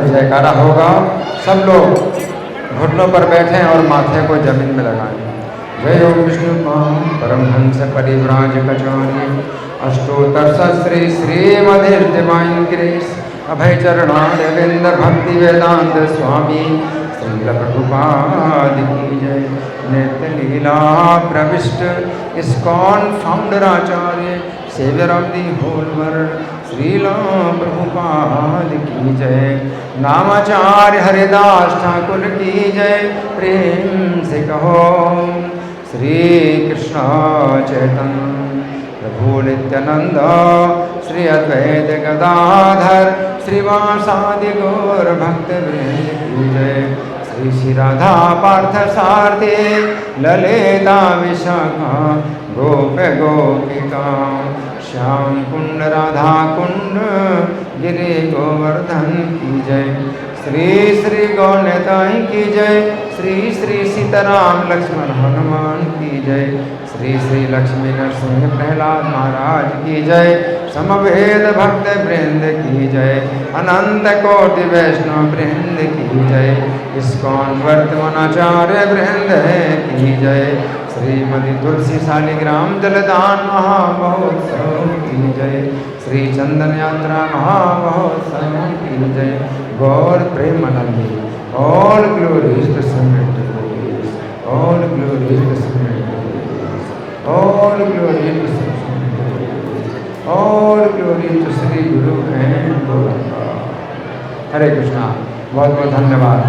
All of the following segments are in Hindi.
जयकारा होगा। सब लोग घुटनों पर बैठें और माथे को जमीन में लगाएं। जय ओम विष्णु परमहंस परिव्राज कचार्य अष्टोत्तर श्री श्रीमधुर डिवाइन ग्रेस अभय चरणारविंद भक्ति वेदांत स्वामी श्रील प्रभुपाद की जय। नित्य लीला प्रविष्ट ISKCON founder acharya saviour of the whole world Srila Prabhupada की जय। नामाचार्य हरिदास ठाकुर की जय। प्रेम से कहो श्री कृष्ण चैतन्य प्रभु नित्यानंद श्री अद्वैत गदाधर श्रीवासादि गौर भक्त वृंद की जय। श्री श्री राधा पार्थ सारथी ललिता विशाखा गोप गोपिका श्याम कुंड राधा कुंड गिरि गोवर्धन की जय। श्री श्री गौरताई की जय। श्री श्री सीताराम लक्ष्मण हनुमान की जय। श्री श्री लक्ष्मी नरसिंह प्रहलाद महाराज की जय। समवेद भक्त वृंद की जय। अनंत कोटि वैष्णव वृंद की जय। इस्कॉन वर्तमानाचार्य वृंद की जय। श्रीमती तुलसी शालिग्राम जलदान महामहोत्सव की जय। श्री चंदन यात्रा महामहोत्सव की जय। Gaura Premanande all glories to submit to God, all glories to submit to God, all glories to submit to God, all glories to Shri Guru and God. हरे कृष्णा। बहुत बहुत धन्यवाद।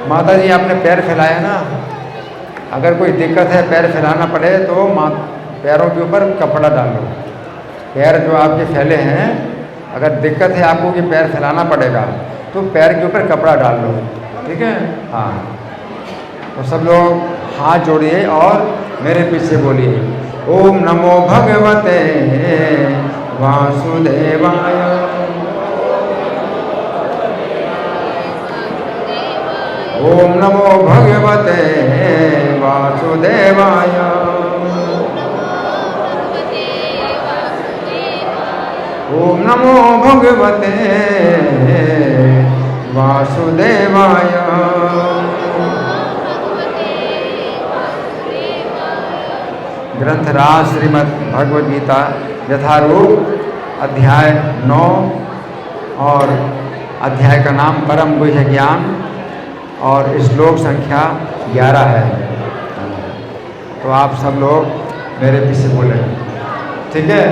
माता जी आपने पैर फैलाया ना, अगर कोई दिक्कत है पैर फैलाना पड़े तो पैरों के ऊपर कपड़ा डाल लो। पैर जो आपके फैले हैं, अगर दिक्कत है आपको कि पैर फैलाना पड़ेगा तो पैर के ऊपर कपड़ा डाल लो, ठीक है। हाँ, तो सब लोग हाथ जोड़िए और मेरे पीछे बोलिए ओम नमो भगवते वासुदेवाय। ओम नमो भगवते वासुदेवाय। ओम नमो भगवते वासुदेवाय। ग्रंथराज श्रीमद् भगवद गीता यथारूप अध्याय 9 और अध्याय का नाम परम गुह्य ज्ञान और श्लोक संख्या 11 है। तो आप सब लोग मेरे पीछे बोलेंगे, ठीक है।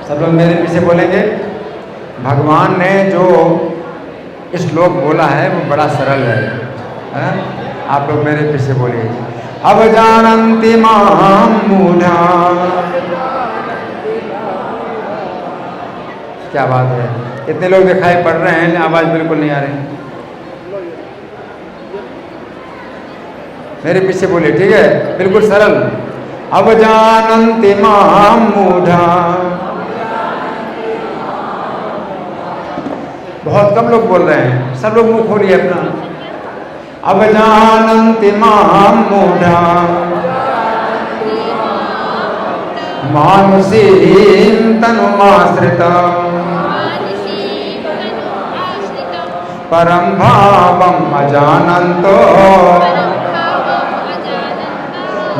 सब लोग मेरे पीछे बोलेंगे। भगवान ने जो श्लोक बोला है वो बड़ा सरल है? आप लोग मेरे पीछे बोलिए। अब जानन्ति मां मूढ़ा। क्या बात है, इतने लोग दिखाई पड़ रहे हैं, आवाज बिल्कुल नहीं आ रही। मेरे पीछे बोलिए, ठीक है, बिल्कुल सरल। अब जानन्ति मां मूढ़ा। बहुत कम लोग बोल रहे हैं, सब लोग मुंह खोलिए अपना। अब जानन्ति मां मूढ़ा मानुषीं तनुमाश्रितम् परं भावम् अजानन्तो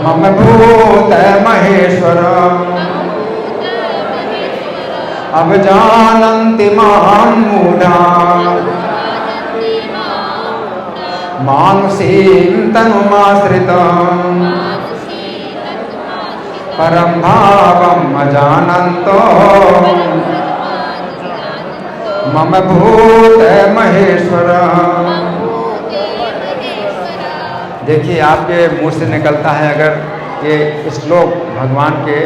मम भूत महेश्वरम् अवजानन्ति मां मूढा मानुषीं तनुमाश्रितम् परं भावम् अजानन्तो मम भूत महेश्वरम्। देखिए आपके मुंह से निकलता है अगर ये श्लोक भगवान के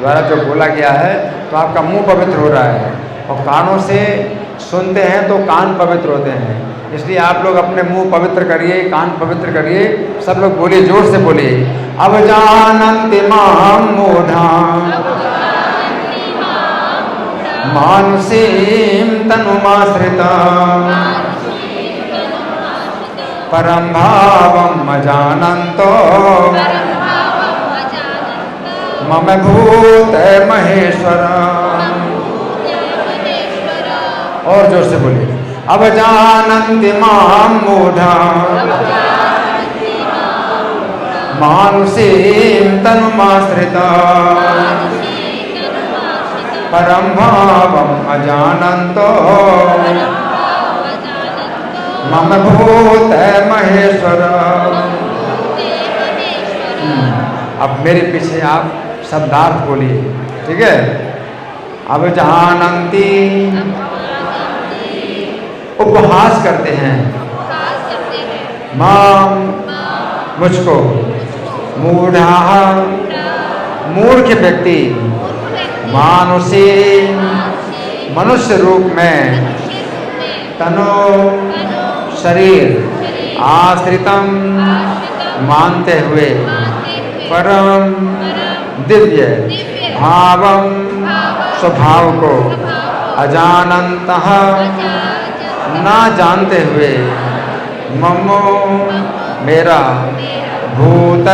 द्वारा जो बोला गया है तो आपका मुंह पवित्र हो रहा है, और कानों से सुनते हैं तो कान पवित्र होते हैं। इसलिए आप लोग अपने मुंह पवित्र करिए, कान पवित्र करिए। सब लोग बोलिए, जोर से बोलिए, अवजानन्ति मां मूढा मानुषीं तनुमाश्रितम् परं भावम् अजानन्तो मम भूत महेश्वरम्। और जोर से बोलिए, अवजानन्ति मां मूढा मानुषीं तनुमाश्रितम् परं भावम् अजानन्तो मम भूत महेश्वरम्। अब मेरे पीछे आप शब्दार्थ बोलिए, ठीक है। अब जानन्ति उपहास करते हैं माम मुझको, मूढ़ा मूर्ख व्यक्ति, मानुषी मनुष्य रूप में, तनो शरीर, आश्रितम मानते हुए, परम दिव्य भावम स्वभाव को, अजानन्तः ना जानते हुए, ममो मेरा, भूत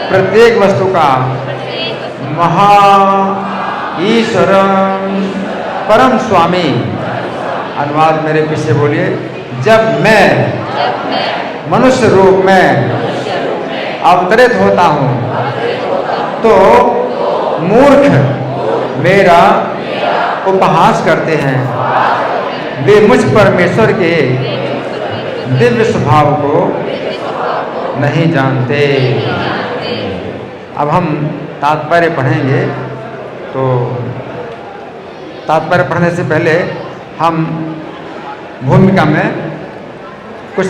प्रत्येक वस्तु का, महा ईश्वर परम स्वामी। अनुवाद मेरे पीछे बोलिए, जब मैं मनुष्य रूप में अवतरित होता हूँ तो मूर्ख मेरा उपहास करते हैं, वे मुझ परमेश्वर के दिव्य स्वभाव को नहीं जानते। अब हम तात्पर्य पढ़ेंगे, तो तात्पर्य पढ़ने से पहले हम भूमिका में कुछ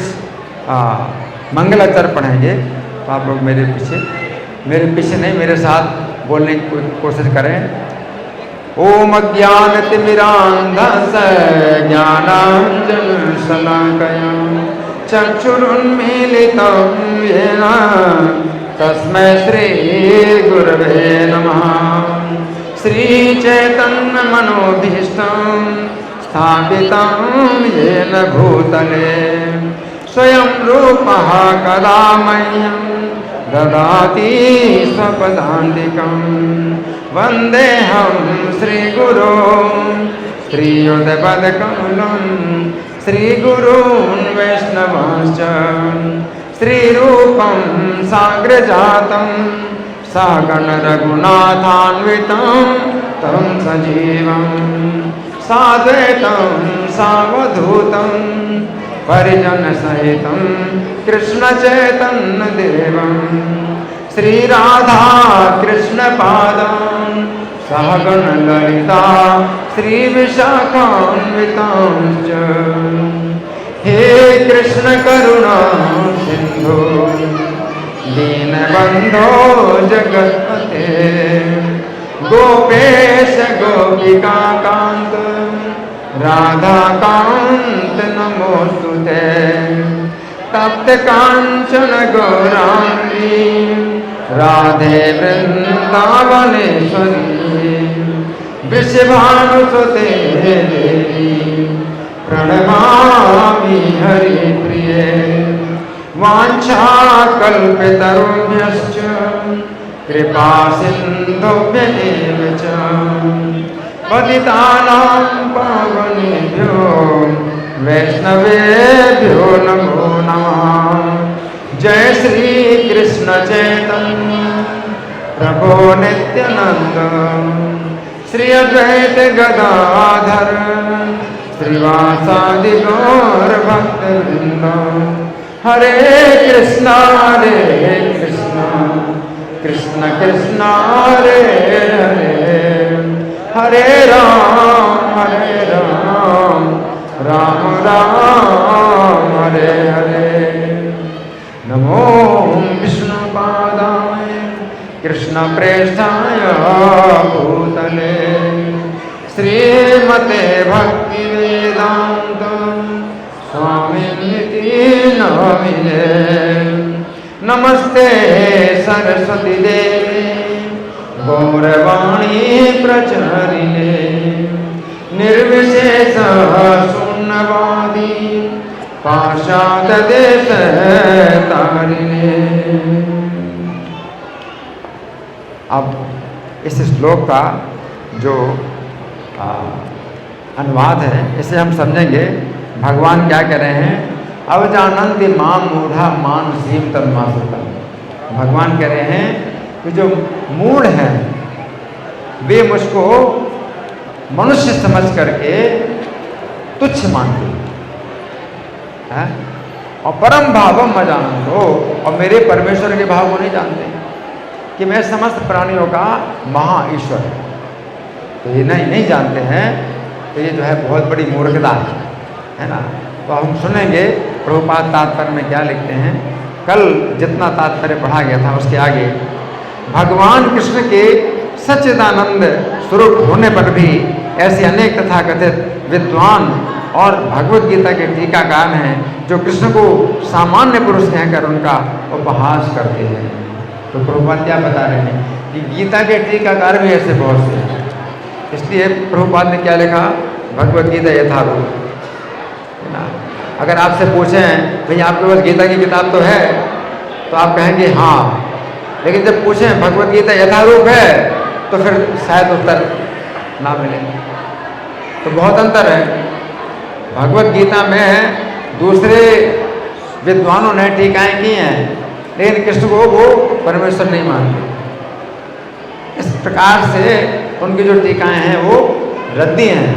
मंगलाचरण पढ़ेंगे। तो आप लोग मेरे पीछे नहीं, मेरे साथ बोलने की कोशिश करें। ओम अज्ञानतिमिरान्धस्य ज्ञानाञ्जनशलाकया चक्षुरुन्मीलितं येन तस्मै श्रीगुरवे नमः। श्रीचैतन्यमनोभीष्टं स्थापितं येन भूतले स्वयं रूपः कदा मह्यं ददाति स्वपदान्तिकं। वन्देऽहं श्रीगुरो श्रीयुतपदकमलं श्रीगुरून् वैष्णवांश्च श्रीरूपं साग्रजातं सागण रघुनाथान्वितं तं सजीवं साद्वैतं सावधूतं परिजनसहितं कृष्णचैतन्यदेवं श्रीराधा कृष्णपादां सहगण ललिता श्रीविशाखान्वितांश्च। हे कृष्ण करुणा सिंधु दीनबंधो जगत्पते गोपेश गोपिका कांत राधा कांत नमोस्तुते। तप्त कांचन गौरांगी राधे वृंदावनेश्वरी विषभानुसुते देवी प्रणमामि हरिप्रिये। वाञ्छाकल्पतरुभ्यश्च कृपा सिन्धुभ्येव च पतितानां पावनेभ्यो वैष्णवेभ्यो नमो नमः। जय श्री कृष्ण चैतन्य प्रभो नित्यानंद श्री अद्वैत गदाधर श्रीवासादि गौर भक्तवृंद। हरे कृष्णा कृष्ण कृष्ण हरे हरे, हरे राम राम राम हरे हरे। नमो विष्णुपादाय कृष्ण प्रेष्ठाय भूतले श्रीमते भक्ति वेदांत स्वामिनिति नामिने। नमस्ते सरस्वती देवी गौरवाणी प्रचारिणे निर्विशेष शून्यवादी पाश्चात्य देश तारिणे। अब इस श्लोक का जो अनुवाद है इसे हम समझेंगे। भगवान क्या कह रहे हैं? अवजानन्ति माम मूढ़ा मानसीम तन्मासुतम। भगवान कह रहे हैं कि जो मूढ़ हैं वे मुझको मनुष्य समझ करके तुच्छ मानते हैं और परम भावम अजानन्त हो, और मेरे परमेश्वर के भाव को नहीं जानते कि मैं समस्त प्राणियों का महा ईश्वर है। तो ये नहीं जानते हैं, तो ये जो है बहुत बड़ी मूर्खता है ना। तो हम सुनेंगे प्रभुपाद तात्पर्य में क्या लिखते हैं। कल जितना तात्पर्य पढ़ा गया था उसके आगे भगवान कृष्ण के सच्चिदानंद स्वरूप होने पर भी ऐसे अनेक तथाकथित विद्वान और भगवत गीता के टीकाकार हैं जो कृष्ण को सामान्य पुरुष कहकर उनका उपहास करते हैं। तो प्रभुपाद क्या बता रहे हैं कि गीता के टीकाकार भी ऐसे बहुत से हैं। इसलिए प्रभुपाद ने क्या लिखा? भगवत गीता यथारूप। अगर आपसे पूछें भाई आपके पास गीता की किताब तो है, तो आप कहेंगे हाँ, लेकिन जब पूछें भगवत गीता यथारूप है तो फिर शायद उत्तर ना मिले। तो बहुत अंतर है। भगवत गीता में दूसरे विद्वानों ने टीकाएं की हैं, लेकिन कृष्ण को वो परमेश्वर नहीं मानते। इस प्रकार से उनकी जो टीकाएं हैं वो रद्दी हैं।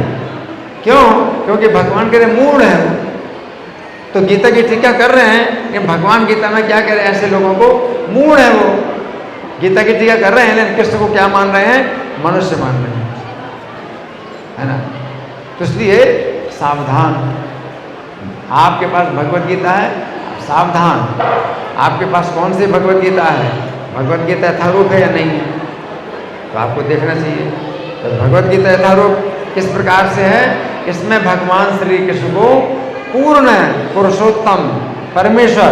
क्यों? क्योंकि भगवान के मूढ़ हैं। तो गीता की टीका कर रहे हैं, लेकिन भगवान गीता में क्या कह रहे हैं? ऐसे लोगों को मूढ़ है, वो गीता की टीका कर रहे हैं, लेकिन कृष्ण को क्या मान रहे हैं? मनुष्य मान रहे हैं, है ना। तो इसलिए सावधान। आपके पास भगवत गीता है, सावधान। आपके पास कौन सी भगवत गीता है? भगवत गीता यथारूप है या नहीं है? तो आपको देखना चाहिए। तो भगवत गीता यथारूप किस प्रकार से है? इसमें भगवान श्री कृष्ण को पूर्ण पुरुषोत्तम परमेश्वर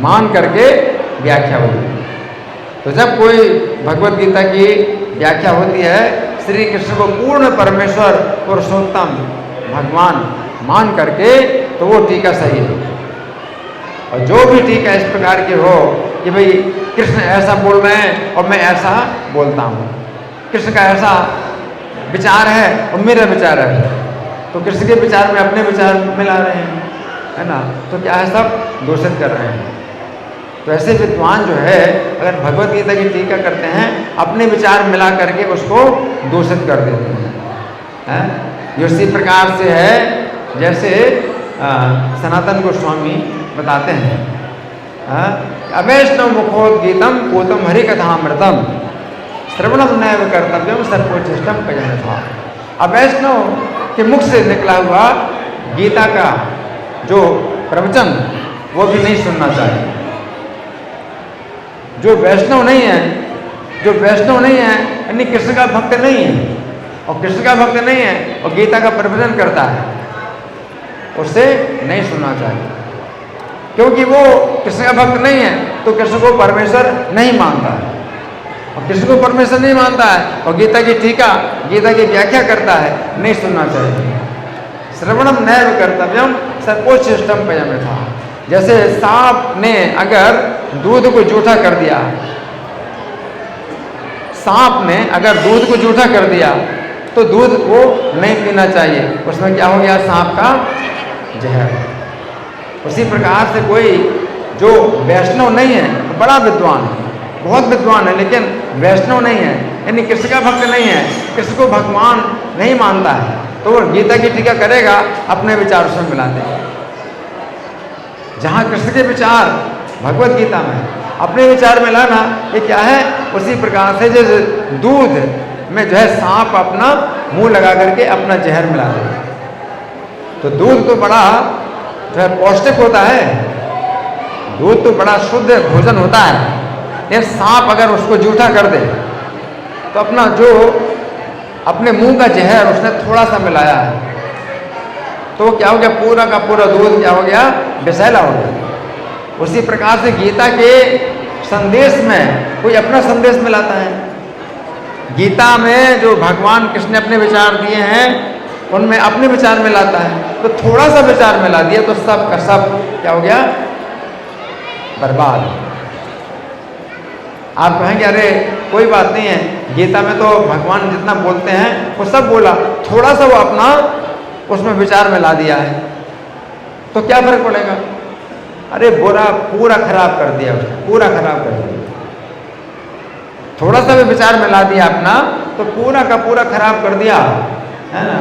मान करके व्याख्या होती है। तो जब कोई भगवत गीता की व्याख्या होती है श्री कृष्ण को पूर्ण परमेश्वर पुरुषोत्तम भगवान मान करके, तो वो टीका सही है। और जो भी टीका इस प्रकार की हो कि भाई कृष्ण ऐसा बोल रहे हैं और मैं ऐसा बोलता हूँ, कृष्ण का ऐसा विचार है और मेरा विचार है, तो कृष्ण के विचार में अपने विचार मिला रहे हैं, है ना। तो क्या है? सब दूषित कर रहे हैं। तो ऐसे विद्वान जो है अगर भगवत गीता की टीका करते हैं, अपने विचार मिला करके उसको दूषित कर देते हैं। ये उसी प्रकार से है जैसे सनातन गोस्वामी बताते हैं, अवैष्णव मुखोद्गीतम पूतम हरि कथामृतम श्रवणम नैव कर्तव्यम सर्वोच्चिष्टम कजन था। अवैष्णव के मुख से निकला हुआ गीता का जो प्रवचन वो भी नहीं सुनना चाहिए। जो वैष्णव नहीं है यानी कृष्ण का भक्त नहीं है, और कृष्ण का भक्त नहीं है और गीता का प्रवचन करता है, उसे नहीं सुनना चाहिए। क्योंकि वो कृष्ण का भक्त नहीं है तो कृष्ण को परमेश्वर नहीं मानता है, और कृष्ण को परमेश्वर नहीं मानता है और गीता की टीका, गीता की व्याख्या करता है, नहीं सुनना चाहिए। श्रवणम नैव कर्तव्यम सर्वोच्चिष्टम पयम था। जैसे सांप ने अगर दूध को जूठा कर दिया सांप ने अगर दूध को जूठा कर दिया तो दूध वो नहीं पीना चाहिए, उसमें क्या हो गया, सांप का जहर। उसी प्रकार से कोई जो वैष्णव नहीं है, बड़ा विद्वान है, बहुत विद्वान है, लेकिन वैष्णव नहीं है, यानी कृष्ण का भक्त नहीं है, कृष्ण को भगवान नहीं मानता है, तो वो गीता की टीका करेगा अपने विचार उसमें मिलाते हैं। जहाँ कृष्ण के विचार भगवत गीता में अपने विचार में लाना, ये क्या है, उसी प्रकार से जो दूध में जो है सांप अपना मुंह लगा करके अपना जहर मिला दे। तो दूध तो बड़ा जो है पौष्टिक होता है, दूध तो बड़ा शुद्ध भोजन होता है, ये सांप अगर उसको जूठा कर दे तो अपना जो अपने मुंह का जहर उसने थोड़ा सा मिलाया है, तो क्या हो गया, पूरा का पूरा दूध क्या हो गया, विषैला हो गया। उसी प्रकार से गीता के संदेश में कोई अपना संदेश मिलाता है। गीता में जो भगवान कृष्ण ने अपने विचार दिए हैं उनमें अपने विचार मिलाता है, तो थोड़ा सा विचार मिला दिया तो सब का सब क्या हो गया, बर्बाद। आप कहेंगे अरे कोई बात नहीं है, गीता में तो भगवान जितना बोलते हैं वो सब बोला, थोड़ा सा वो अपना उसमें विचार मिला दिया है, तो क्या फर्क पड़ेगा। अरे बुरा पूरा खराब कर दिया उसने, पूरा खराब कर दिया। थोड़ा सा भी विचार मिला दिया अपना तो पूरा का पूरा खराब कर दिया, है ना।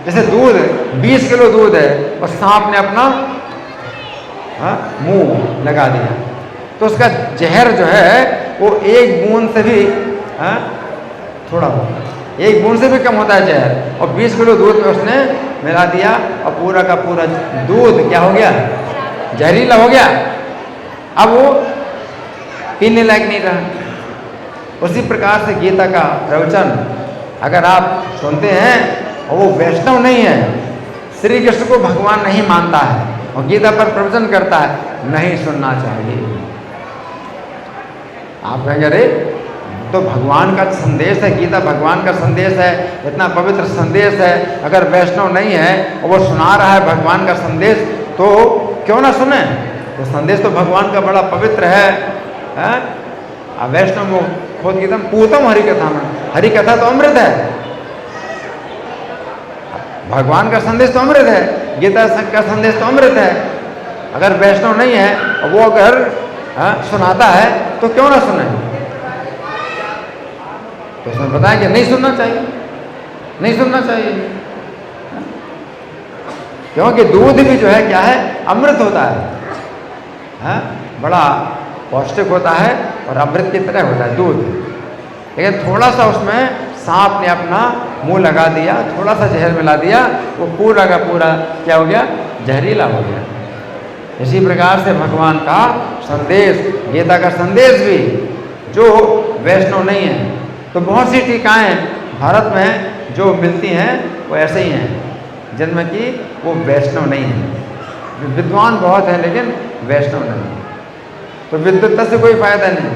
जैसे दूध 20 किलो दूध है और सांप ने अपना मुंह लगा दिया, तो उसका जहर जो है वो एक बूंद से भी थोड़ा होता है, एक बूंद से भी कम होता है जहर, और 20 किलो दूध में उसने मिला दिया और पूरा का पूरा दूध क्या हो गया, जहरीला हो गया। अब वो पीने लायक नहीं रहा। उसी प्रकार से गीता का प्रवचन अगर आप सुनते हैं और वो वैष्णव नहीं है, श्री कृष्ण को भगवान नहीं मानता है और गीता पर प्रवचन करता है, नहीं सुनना चाहिए। आप कहेंगे अरे तो भगवान का संदेश है, गीता भगवान का संदेश है, इतना पवित्र संदेश है, अगर वैष्णव नहीं है और वो सुना रहा है भगवान का संदेश तो क्यों ना सुने। तो संदेश तो भगवान का बड़ा पवित्र है। वैष्णव खुद गीता पूतम हरिकथा में, हरिकथा तो अमृत है, भगवान का संदेश तो अमृत है, गीता का संदेश तो अमृत है। अगर वैष्णव नहीं है और वो अगर सुनाता है तो क्यों ना सुने। तो उसमें बताया कि नहीं सुनना चाहिए, नहीं सुनना चाहिए, क्योंकि दूध भी जो है क्या है, अमृत होता है, बड़ा पौष्टिक होता है और अमृत की तरह होता है दूध। लेकिन थोड़ा सा उसमें सांप ने अपना मुंह लगा दिया, थोड़ा सा जहर मिला दिया, वो पूरा का पूरा क्या हो गया, जहरीला हो गया। इसी प्रकार से भगवान का संदेश, गीता का संदेश भी जो वैष्णव नहीं है, तो बहुत सी टीकाएँ भारत में जो मिलती हैं वो ऐसे ही हैं जिनमें कि वो वैष्णव नहीं है, विद्वान बहुत है लेकिन वैष्णव नहीं है। तो विद्वत्ता से कोई फायदा नहीं,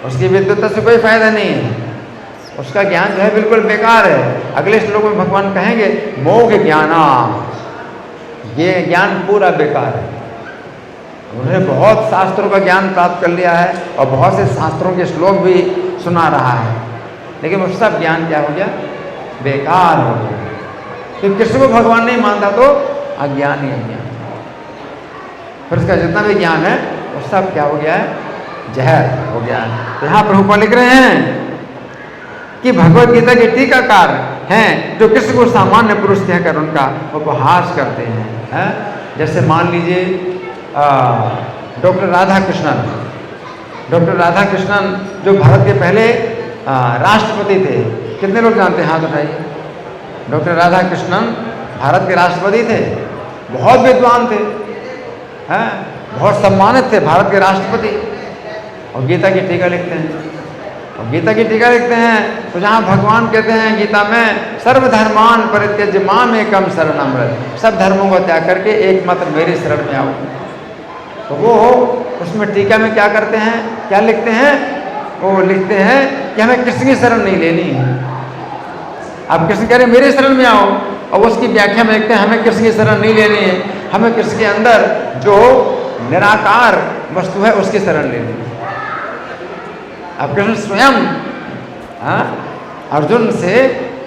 उसकी विद्वत्ता से कोई फायदा नहीं है, उसका ज्ञान जो है बिल्कुल बेकार है। अगले श्लोक में भगवान कहेंगे मोघ ज्ञाना, ये ज्ञान पूरा बेकार है। उन्होंने बहुत शास्त्रों का ज्ञान प्राप्त कर लिया है और बहुत से शास्त्रों के श्लोक भी सुना रहा है, लेकिन वो सब ज्ञान क्या हो गया, बेकार हो गया। तो कृष्ण को भगवान नहीं मानता तो अज्ञान ही अज्ञान, फिर उसका जितना भी ज्ञान है वो सब क्या हो गया है, जहर हो गया है। तो यहाँ प्रभुपाद लिख रहे हैं कि भगवत गीता के टीकाकार हैं जो कृष्ण को सामान्य पुरुष कहकर उनका उपहास करते हैं। जैसे मान लीजिए डॉक्टर राधा कृष्णन, डॉक्टर राधा कृष्णन जो भारत के पहले राष्ट्रपति थे, कितने लोग जानते हैं, हाथ उठाइए। डॉक्टर राधा कृष्णन भारत के राष्ट्रपति थे, बहुत विद्वान थे, बहुत सम्मानित थे, भारत के राष्ट्रपति, और गीता की टीका लिखते हैं। और गीता की टीका लिखते हैं तो जहाँ भगवान कहते हैं गीता में सर्वधर्मान परित्यज्य माम एकम शरणम व्रज, सब धर्मों को त्याग करके एकमात्र मेरी शरण में आओ। तो वो उसमें टीका में क्या करते हैं, क्या लिखते हैं, वो लिखते हैं कि हमें कृष्ण की शरण नहीं लेनी है। आप कृष्ण कह रहे हैं मेरे शरण में आओ, और उसकी व्याख्या में लिखते हैं हमें कृष्ण की शरण नहीं लेनी है, हमें कृष्ण के अंदर जो निराकार वस्तु है उसकी शरण लेनी है। अब कृष्ण स्वयं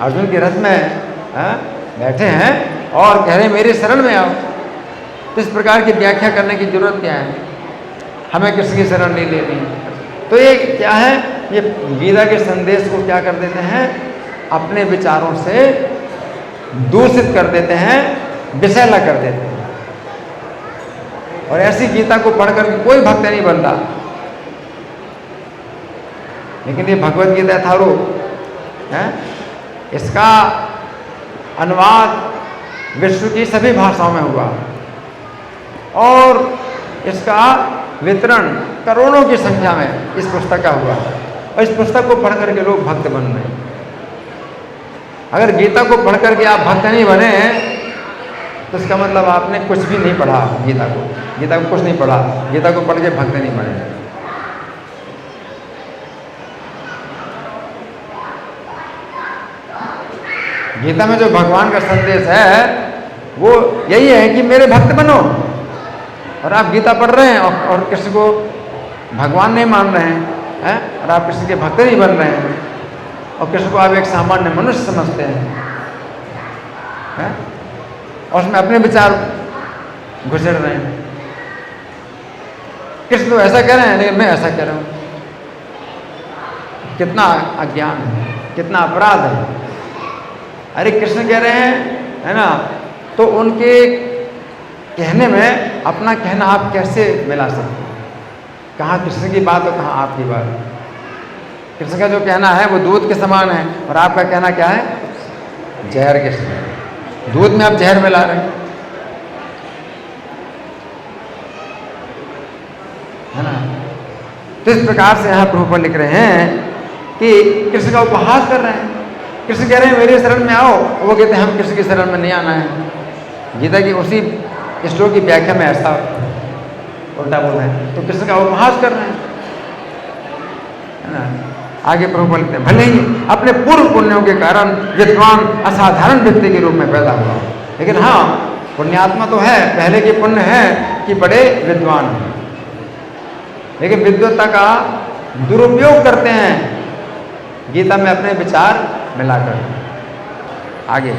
अर्जुन के रथ में बैठे हैं और कह रहे हैं मेरे शरण में आओ। तो इस प्रकार की व्याख्या करने की जरूरत क्या है, हमें किसी की शरण नहीं लेनी। तो ये क्या है, ये गीता के संदेश को क्या कर देते हैं, अपने विचारों से दूषित कर देते हैं, विषैला कर देते हैं। और ऐसी गीता को पढ़कर कोई भक्त नहीं बनता। लेकिन ये भगवत गीता यथारूप है, इसका अनुवाद विश्व की सभी भाषाओं में हुआ और इसका वितरण करोड़ों की संख्या में इस पुस्तक का हुआ और इस पुस्तक को पढ़ करके लोग भक्त बन रहे हैं। अगर गीता को पढ़ करके आप भक्त नहीं बने तो इसका मतलब आपने कुछ भी नहीं पढ़ा। गीता को कुछ नहीं पढ़ा, गीता को पढ़ के भक्त नहीं बने। गीता में जो भगवान का संदेश है वो यही है कि मेरे भक्त बनो। और आप गीता पढ़ रहे हैं और किसी को भगवान नहीं मान रहे हैं, और आप किसी के भक्त नहीं बन रहे हैं और किसी को आप एक सामान्य मनुष्य समझते हैं और उसमें अपने विचार घुसेड़ रहे हैं। किसी तो ऐसा कह रहे हैं लेकिन मैं ऐसा कह रहा हूँ। कितना अज्ञान है, कितना अपराध है। अरे कृष्ण कह रहे हैं, है ना, तो उनके कहने में अपना कहना आप कैसे मिला सकते हैं? कहाँ कृष्ण की बात और कहाँ आपकी बात? कृष्ण का जो कहना है वो दूध के समान है और आपका कहना क्या है? जहर के समान। दूध में आप जहर मिला रहे हैं, है ना। तो इस प्रकार से यहाँ प्रभुपाद लिख रहे हैं कि कृष्ण का उपहास कर रहे हैं। कृष्ण कह रहे हैं मेरे शरण में आओ, वो कहते हैं हम कृष्ण की शरण में नहीं आना है। गीता की उसी श्लोक की व्याख्या में ऐसा उल्टा बोल रहे हैं, तो कृष्ण का उपहास कर रहे हैं, है ना। आगे प्रभुपाद लिखते हैं भले ही अपने पूर्व पुण्यों के कारण विद्वान असाधारण व्यक्ति के रूप में पैदा हुआ, लेकिन हाँ पुण्यात्मा तो है, पहले के पुण्य है कि बड़े विद्वान हैं, लेकिन विद्वत्ता का दुरुपयोग करते हैं गीता में अपने विचार मिलाकर। आगे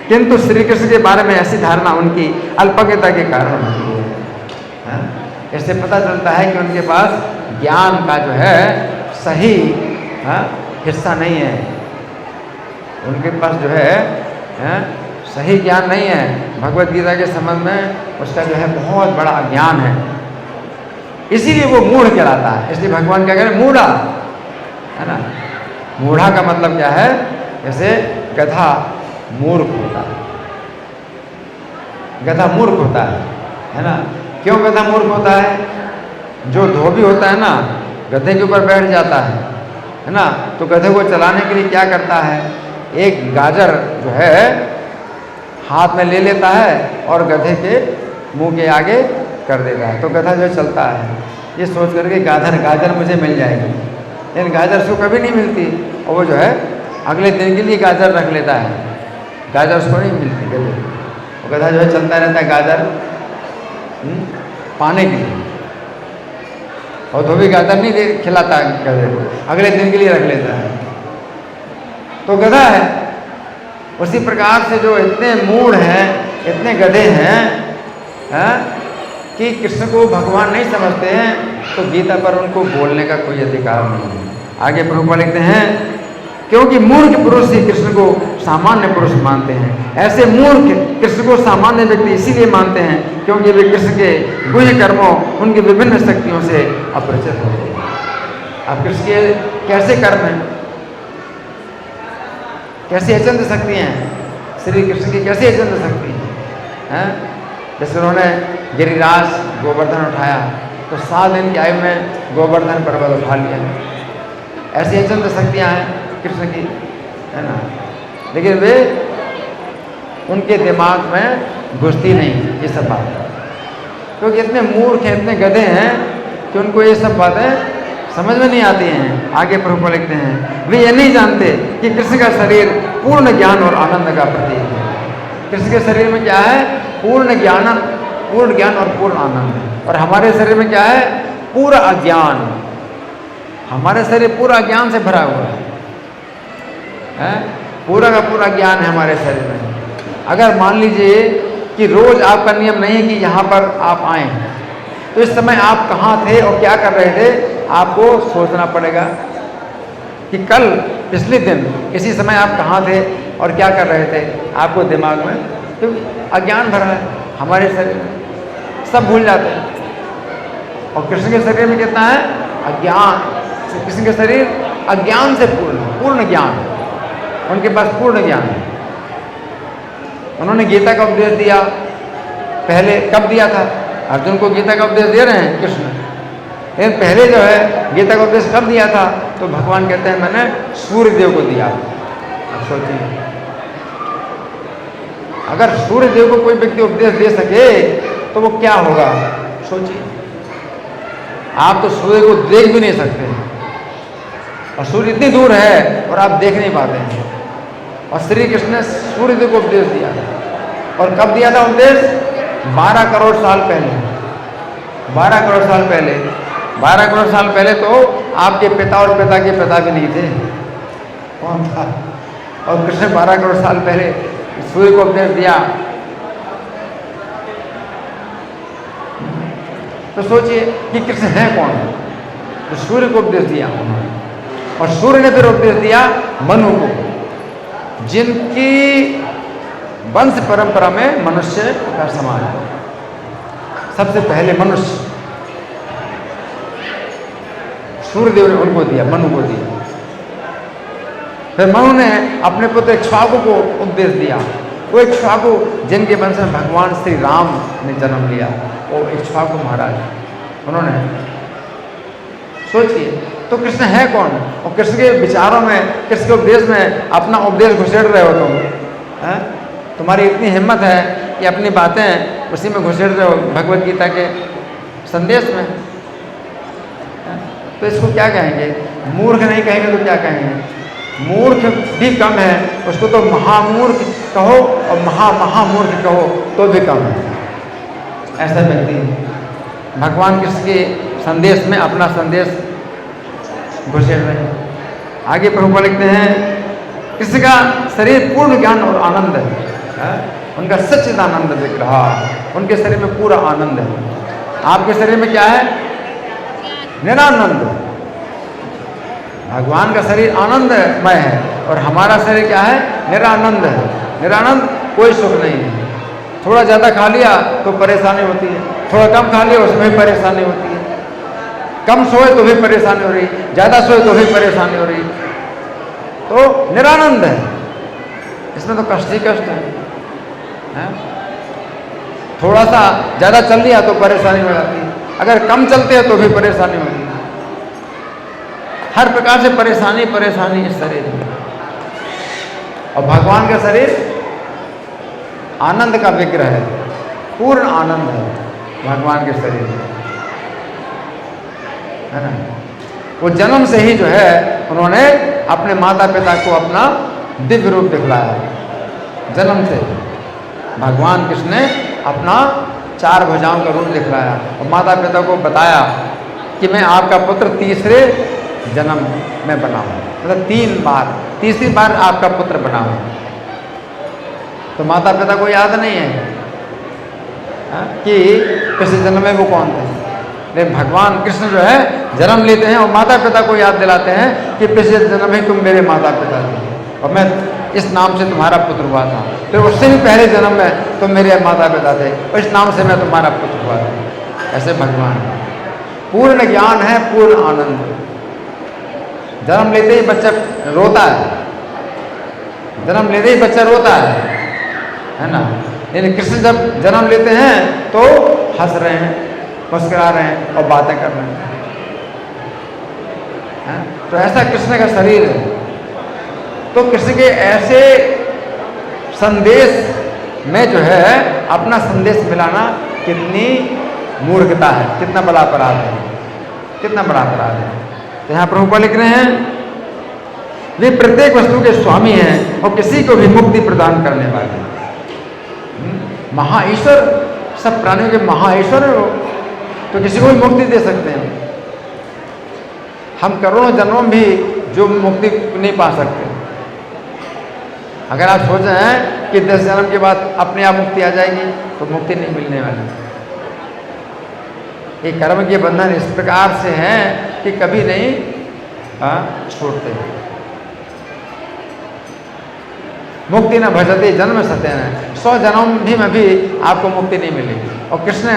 किंतु श्री कृष्ण के बारे में ऐसी धारणा उनकी अल्पज्ञता के कारण होती है। इससे पता चलता है कि उनके पास ज्ञान का जो है सही हिस्सा नहीं है। उनके पास जो है सही ज्ञान नहीं है। भगवत गीता के संबंध में उसका जो है बहुत बड़ा ज्ञान है, इसीलिए वो मूढ़ कहलाता है। इसलिए भगवान क्या कह रहे हैं? मूढ़ा, है ना। मूढ़ा का मतलब क्या है? जैसे गधा मूर्ख होता है, गधा मूर्ख होता है ना। क्यों गधा मूर्ख होता है? जो धोबी होता है ना, गधे के ऊपर बैठ जाता है ना, तो गधे को चलाने के लिए क्या करता है? एक गाजर जो है हाथ में ले लेता है और गधे के मुंह के आगे कर देता है, तो गधा जो चलता है ये सोच करके गाजर मुझे मिल जाएगी, लेकिन गाजर उसको कभी नहीं मिलती और वो जो है अगले दिन के लिए गाजर रख लेता है, गाजर उसको नहीं मिलती गधे। वो गधा जो है चलता रहता है गाजर पाने के लिए, और धोबी गाजर नहीं खिलाता गधे को, अगले दिन के लिए रख लेता है, तो गधा है। उसी प्रकार से जो इतने मूढ़ हैं, इतने गधे हैं कि कृष्ण को भगवान नहीं समझते हैं, तो गीता पर उनको बोलने का कोई अधिकार नहीं है। आगे प्रभुपाद लिखते हैं क्योंकि मूर्ख पुरुष ही कृष्ण को सामान्य पुरुष मानते हैं। ऐसे मूर्ख कृष्ण को सामान्य व्यक्ति इसीलिए मानते हैं क्योंकि वे कृष्ण के गुह्य कर्मों, उनकी विभिन्न शक्तियों से अपरिचित होते हैं। अब कृष्ण के कैसे कर्म हैं, कैसी अचिंत्य शक्ति हैं, श्री कृष्ण की कैसी अचिंत्य शक्ति है? जैसे उन्होंने गिरिराज गोवर्धन उठाया तो 7 दिन की आयु में गोवर्धन पर्वत उठा लिया। ऐसी अचिंत्य शक्तियाँ हैं कृष्ण की, है ना, लेकिन वे उनके दिमाग में घुसती नहीं ये सब बातें, क्योंकि इतने मूर्ख हैं, इतने गधे हैं कि उनको ये सब बातें समझ में नहीं आती हैं। आगे प्रभुपाद लिखते हैं वे ये नहीं जानते कि कृष्ण का शरीर पूर्ण ज्ञान और आनंद का प्रतीक है। कृष्ण के शरीर में क्या है? पूर्ण ज्ञान और पूर्ण आनंद है, और हमारे शरीर में क्या है? पूरा अज्ञान। हमारे शरीर पूरा ज्ञान से भरा हुआ है? पूरा का पूरा ज्ञान है हमारे शरीर में। अगर मान लीजिए कि रोज आपका नियम नहीं है कि यहाँ पर आप आए, तो इस समय आप कहाँ थे और क्या कर रहे थे, आपको सोचना पड़ेगा कि कल पिछले दिन इसी समय आप कहाँ थे और क्या कर रहे थे, आपको दिमाग में, क्योंकि अज्ञान भरा है हमारे शरीर में, सब भूल जाते हैं। और कृष्ण के शरीर में कितना है? अज्ञान। कृष्ण के शरीर अज्ञान से पूर्ण ज्ञान, उनके पास पूर्ण ज्ञान है। उन्होंने गीता का उपदेश दिया, पहले कब दिया था? अर्जुन को गीता का उपदेश दे रहे हैं कृष्ण, लेकिन पहले जो है गीता का उपदेश कब दिया था? तो भगवान कहते हैं मैंने सूर्य देव को दिया। अब सोचिए, अगर सूर्य देव को कोई व्यक्ति उपदेश दे सके तो वो क्या होगा, सोचिए। आप तो सूर्य को देख भी नहीं सकते और सूर्य इतनी दूर है और आप देख नहीं पाते हैं। और श्री कृष्ण ने सूर्य देव को उपदेश दिया, और कब दिया था उपदेश? 12 करोड़ साल पहले। 12 करोड़ साल पहले, 12 करोड़ साल पहले तो आपके पिता और पिता के पिता भी नहीं थे, कौन था? और कृष्ण 12 करोड़ साल पहले सूर्य को उपदेश दिया। तो सोचिए कि कृष्ण है कौन? तो सूर्य को उपदेश दिया उन्होंने, और सूर्य ने फिर उपदेश दिया मनु को, जिनकी वंश परंपरा में मनुष्य का समान है। सबसे पहले मनुष्य सूर्यदेव ने उनको दिया, मनु को दिया। फिर मनु ने अपने पुत्र इक्ष्वाकु को उपदेश दिया। वो इक्ष्वाकु जिनके वंश में भगवान श्री राम ने जन्म लिया, वो इक्ष्वाकु महाराज, उन्होंने। सोचिए, तो कृष्ण है कौन? और कृष्ण के विचारों में, कृष्ण के उपदेश में अपना उपदेश घुसेड़ रहे हो तुम, हैं? तुम्हारी इतनी हिम्मत है कि अपनी बातें उसी में घुसेड़ रहे हो, भगवत गीता के संदेश में। तो इसको क्या कहेंगे? मूर्ख नहीं कहेंगे तो क्या कहेंगे? मूर्ख भी कम है, उसको तो महामूर्ख कहो और महामूर्ख कहो तो भी कम है। ऐसा व्यक्ति भगवान कृष्ण के संदेश में अपना संदेश घुसेड़ रहे हैं। आगे प्रभु लिखते हैं, कृष्ण का शरीर पूर्ण ज्ञान और आनंद है, उनका सच्चिदानंद विग्रह, उनके शरीर में पूरा आनंद है। आपके शरीर में क्या है? निरानंद। भगवान का शरीर आनंदमय है और हमारा शरीर क्या है? निरानंद है। निरानंद, कोई सुख नहीं है। थोड़ा ज़्यादा खा लिया तो परेशानी होती है, थोड़ा कम खा लिया उसमें भी परेशानी होती है, कम सोए तो भी परेशानी हो रही, ज़्यादा सोए तो भी परेशानी हो रही। तो निरानंद है, इसमें तो कष्ट ही कष्ट है। थोड़ा सा ज़्यादा चल लिया तो परेशानी हो जाती है, अगर कम चलते हैं तो भी परेशानी होती है। हर प्रकार से परेशानी इस शरीर में। और भगवान का शरीर आनंद का विग्रह है, पूर्ण आनंद है भगवान के शरीर में, है ना। वो जन्म से ही जो है उन्होंने अपने माता पिता को अपना दिव्य रूप दिखलाया। जन्म से भगवान कृष्ण ने अपना 4 भुजाओं का रूप दिखलाया और माता पिता को बताया कि मैं आपका पुत्र तीसरे जन्म में बना हूँ, मतलब 3 बार, तीसरी बार आपका पुत्र बना हूँ। तो माता पिता को याद नहीं है कि पिछले जन्म में वो कौन थे, लेकिन भगवान कृष्ण जो है जन्म लेते हैं और माता पिता को याद दिलाते हैं कि पिछले जन्म में तुम मेरे माता पिता थे और मैं इस नाम से तुम्हारा पुत्र हुआ था। फिर उससे भी पहले जन्म में तुम मेरे माता पिता थे और इस नाम से मैं तुम्हारा पुत्र हुआ था। ऐसे भगवान पूर्ण ज्ञान है, पूर्ण आनंद। जन्म लेते ही बच्चा रोता है, जन्म लेते ही बच्चा रोता है ना। लेकिन कृष्ण जब जन्म लेते हैं तो हंस रहे हैं, मुस्कुरा रहे हैं और बातें कर रहे हैं। तो ऐसा कृष्ण का शरीर है। तो कृष्ण के ऐसे संदेश में जो है अपना संदेश मिलाना कितनी मूर्खता है, कितना बड़ा अपराध है, कितना बड़ा अपराध है। तो यहाँ प्रभुपाद लिख रहे हैं, वे प्रत्येक वस्तु के स्वामी हैं और किसी को भी मुक्ति प्रदान करने वाले। महाईश्वर, सब प्राणियों के महाईश्वर है वो, तो किसी को भी मुक्ति दे सकते हैं। हम करोड़ों जन्मों भी जो मुक्ति नहीं पा सकते। अगर आप सोच रहे हैं कि 10 जन्म के बाद अपने आप मुक्ति आ जाएगी, तो मुक्ति नहीं मिलने वाली। ये कर्म के बंधन इस प्रकार से हैं कि कभी नहीं छोड़ते। मुक्ति न भजते जन्म सत्येन, 100 जन्म भी में भी आपको मुक्ति नहीं मिलेगी। और कृष्ण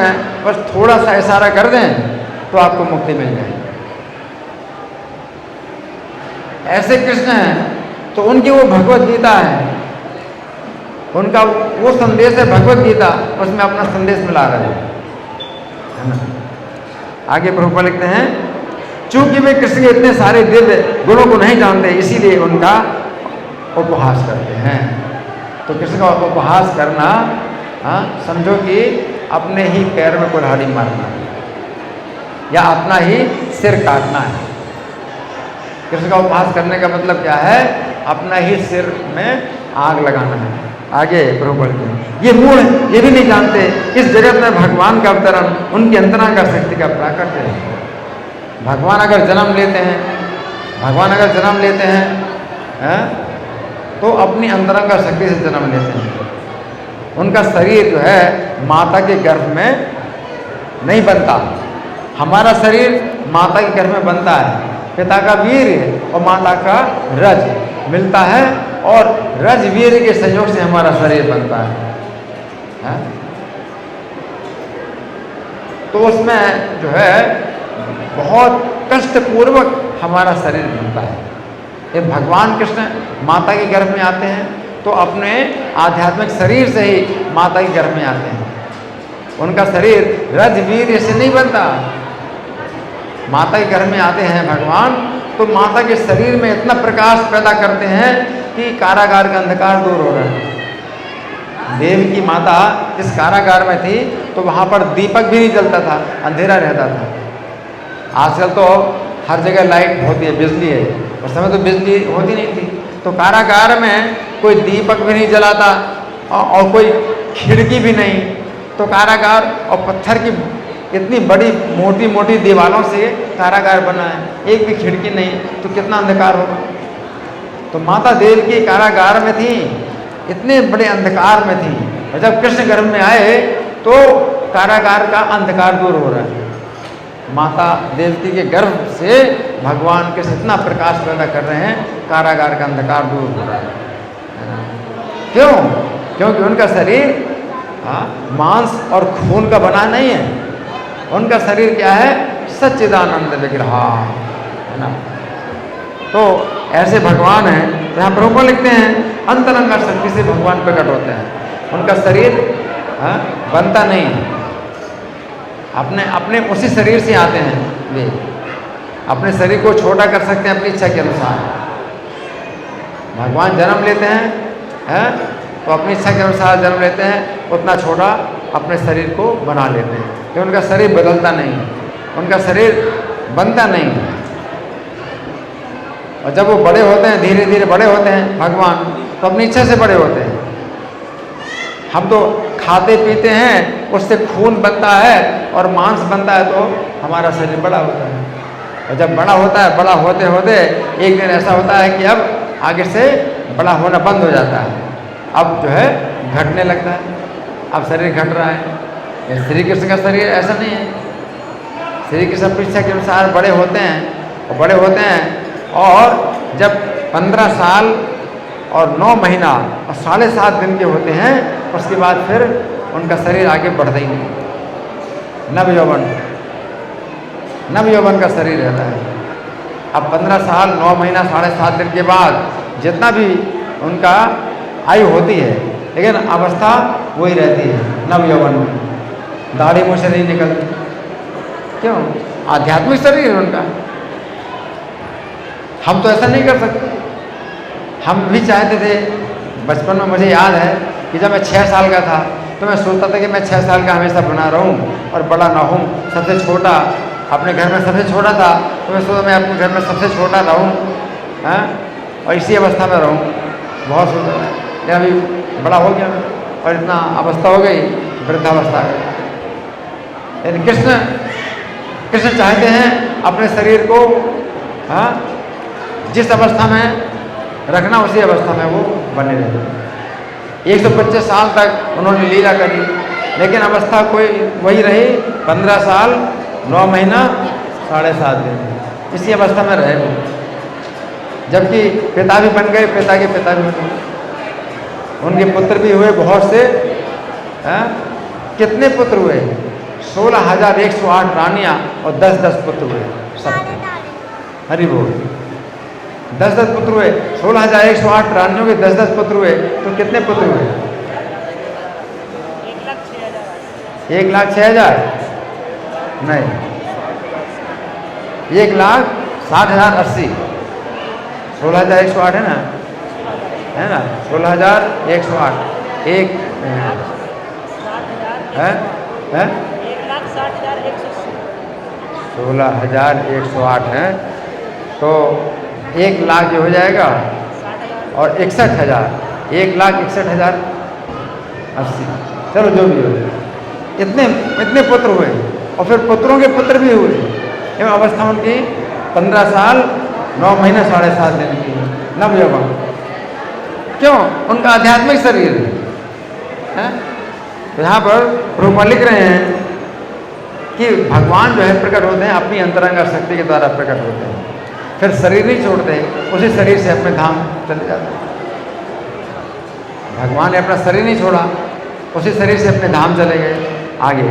बस थोड़ा सा इशारा कर दें तो आपको मुक्ति मिल जाएगी। ऐसे कृष्ण हैं तो उनकी वो भगवत गीता है, उनका वो संदेश है भगवत गीता, उसमें अपना संदेश मिला रहे है ना। आगे प्रभुपाद लिखते हैं, चूंकि वे कृष्ण के इतने सारे दिव्य गुणों को नहीं जानते, इसीलिए उनका उपहास करते हैं। तो कृष्ण का उपहास करना समझो कि अपने ही पैर में कुल्हाड़ी मारना है या अपना ही सिर काटना है। कृष्ण का उपहास करने का मतलब क्या है? अपना ही सिर में आग लगाना है। आगे प्रभु बोलते हैं, ये मूढ़ ये भी नहीं जानते इस जगत में भगवान का अवतरण उनकी अंतरंग शक्ति का प्राकट्य है। भगवान अगर जन्म लेते हैं, तो अपनी अंतरंग शक्ति से जन्म लेते हैं। उनका शरीर जो है माता के गर्भ में नहीं बनता। हमारा शरीर माता के गर्भ में बनता है। पिता का वीर्य और माता का रज मिलता है और रज वीर्य के संयोग से हमारा शरीर बनता है? तो उसमें जो है बहुत कष्टपूर्वक हमारा शरीर बनता है। ये भगवान कृष्ण माता के गर्भ में आते हैं तो अपने आध्यात्मिक शरीर से ही माता के गर्भ में आते हैं। उनका शरीर रज वीर्य से नहीं बनता। माता के गर्भ में आते हैं भगवान तो माता के शरीर में इतना प्रकाश पैदा करते हैं कि कारागार का अंधकार दूर हो रहा है। देव की माता इस कारागार में थी तो वहाँ पर दीपक भी नहीं जलता था, अंधेरा रहता था। आजकल तो हर जगह लाइट होती है, बिजली है। उस समय तो बिजली होती नहीं थी, तो कारागार में कोई दीपक भी नहीं जलाता और कोई खिड़की भी नहीं। तो कारागार और पत्थर की इतनी बड़ी मोटी मोटी दीवारों से कारागार बना है, एक भी खिड़की नहीं, तो कितना अंधकार होगा। तो माता देव की कारागार में थी, इतने बड़े अंधकार में थी, और जब कृष्ण गर्भ में आए तो कारागार का अंधकार दूर हो रहा है। माता देवती के गर्भ से भगवान कृष्ण इतना प्रकाश पैदा कर रहे हैं, कारागार का अंधकार दूर हो रहा है। क्यों? क्योंकि उनका शरीर मांस और खून का बना नहीं है। उनका शरीर क्या है? सच्चिदानंद विग्रह है ना। तो ऐसे भगवान हैं। यहाँ प्रभु लिखते हैं अंतरंग शक्ति से भगवान प्रकट होते हैं। उनका शरीर बनता नहीं है, अपने उसी शरीर से आते हैं। वे अपने शरीर को छोटा कर सकते हैं अपनी इच्छा के अनुसार। भगवान जन्म लेते हैं, तो अपनी इच्छा के अनुसार जन्म लेते हैं, उतना छोटा अपने शरीर को बना लेते हैं। कि उनका शरीर बदलता नहीं है, उनका शरीर बनता नहीं है। और जब वो बड़े होते हैं, धीरे धीरे बड़े होते हैं भगवान, तो अपनी इच्छा से बड़े होते हैं। हम तो खाते पीते हैं, उससे खून बनता है और मांस बनता है, तो हमारा शरीर बड़ा होता है। और जब बड़ा होता है, बड़ा होते होते एक दिन ऐसा होता है कि अब आगे से बड़ा होना बंद हो जाता है। अब जो है घटने लगता है, अब शरीर घट रहा है। श्री कृष्ण का शरीर ऐसा नहीं है। श्री कृष्ण अपनी इच्छा के अनुसार बड़े होते हैं और बड़े होते हैं, और जब 15 साल और 9 महीना और 7.5 दिन के होते हैं, उसके बाद फिर उनका शरीर आगे बढ़ता ही नहीं। नव यौवन का शरीर रहता है। अब 15 साल 9 महीना 7.5 दिन के बाद जितना भी उनका आयु होती है, लेकिन अवस्था वही रहती है नव यौवन में। दाढ़ी मुँह से नहीं निकलती। क्यों? आध्यात्मिक शरीर है उनका। हम तो ऐसा नहीं कर सकते। हम भी चाहते थे, बचपन में मुझे याद है कि जब मैं 6 साल का था तो मैं सोचता था कि मैं 6 साल का हमेशा बना रहूं और बड़ा ना हूं। सबसे छोटा, अपने घर में सबसे छोटा था, तो मैं सोचा मैं अपने घर में सबसे छोटा रहूं, और इसी अवस्था में रहूं। बहुत सोचा है, लेकिन अभी बड़ा हो गया और इतना अवस्था हो गई, वृद्धावस्था आ गई। लेकिन कृष्ण चाहते हैं अपने शरीर को हाँ, जिस अवस्था में रखना उसी अवस्था में वो बने रहे। 125 साल तक उन्होंने लीला करी, लेकिन अवस्था कोई वही रही, 15 साल 9 महीना 7.5 दिन इसी अवस्था में रहे वो। जबकि पिता भी बन गए, पिता के पिता भी बन गए, उनके पुत्र भी हुए बहुत से। कितने पुत्र हुए? 16,108 रानियां और 10-10 पुत्र हुए सबके। हरि बोल। 10-10 पुत्र हुए। 16,108 रानियों के 10-10 पुत्र हुए, तो कितने पुत्र हुए? 1,06,000 नहीं, 1,60,080। 16,108 है ना 16,108 एक है 16,108 है, तो 1 लाख जो हो जाएगा और 61,000, 1,61,080। चलो जो भी हो, इतने पुत्र हुए और फिर पुत्रों के पुत्र भी हुए। एवं अवस्था उनकी 15 साल 9 महीने 7.5 दिन की नवयौवन। क्यों? उनका आध्यात्मिक शरीर है। तो यहाँ पर प्रभुपाद लिख रहे हैं कि भगवान जो है प्रकट होते हैं अपनी अंतरंग शक्ति के द्वारा प्रकट होते हैं, फिर शरीर नहीं छोड़ते, उसी शरीर से अपने धाम चले जाते हैं। भगवान ने अपना शरीर नहीं छोड़ा, उसी शरीर से अपने धाम चले गए आगे।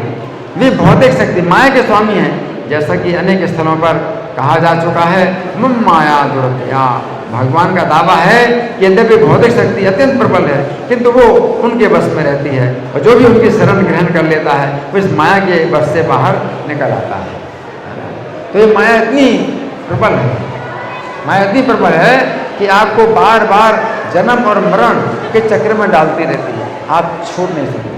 वे भौतिक शक्ति माया के स्वामी हैं, जैसा कि अनेक स्थलों पर कहा जा चुका है। मम माया दुरत्या, भगवान का दावा है कि यद्यपि भौतिक शक्ति अत्यंत प्रबल है, किंतु वो उनके बस में रहती है, और जो भी उनकी शरण ग्रहण कर लेता है वो इस माया के बस से बाहर निकल आता है। तो ये माया इतनी प्रबल है, माया इतनी प्रबल है कि आपको बार बार जन्म और मरण के चक्र में डालती रहती है, आप छोड़ नहीं सकते।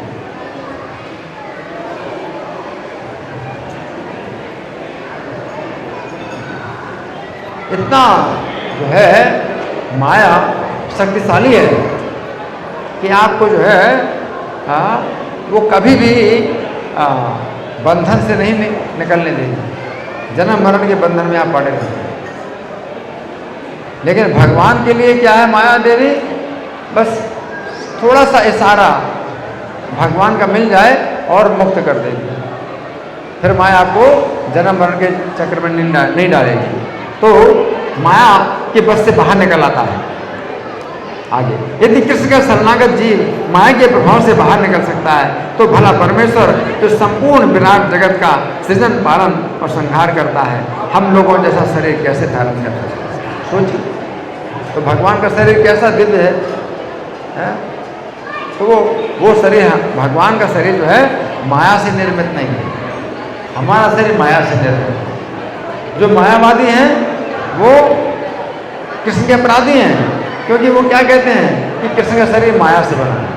इतना जो है माया शक्तिशाली है कि आपको जो है वो कभी भी बंधन से नहीं निकलने देगी। जन्म मरण के बंधन में आप पड़े रहेंगे। लेकिन भगवान के लिए क्या है माया देवी? बस थोड़ा सा इशारा भगवान का मिल जाए और मुक्त कर देगी, फिर माया आपको जन्म मरण के चक्र में नहीं डालेगी। तो माया के बस से बाहर निकल आता है आगे। यदि कृष्ण का शरणागत जीव माया के प्रभाव से बाहर निकल सकता है, तो भला परमेश्वर जो संपूर्ण विराट जगत का सृजन पालन और संहार करता है, हम लोगों जैसा शरीर कैसे धारण कर सकता है? सोचिए। तो भगवान का शरीर कैसा दिव्य है? तो वो शरीर, भगवान का शरीर जो है माया से निर्मित नहीं है, हमारा शरीर माया से निर्मित है। जो मायावादी हैं वो कृष्ण के अपराधी हैं, क्योंकि वो क्या कहते हैं कि कृष्ण का शरीर माया से बना है।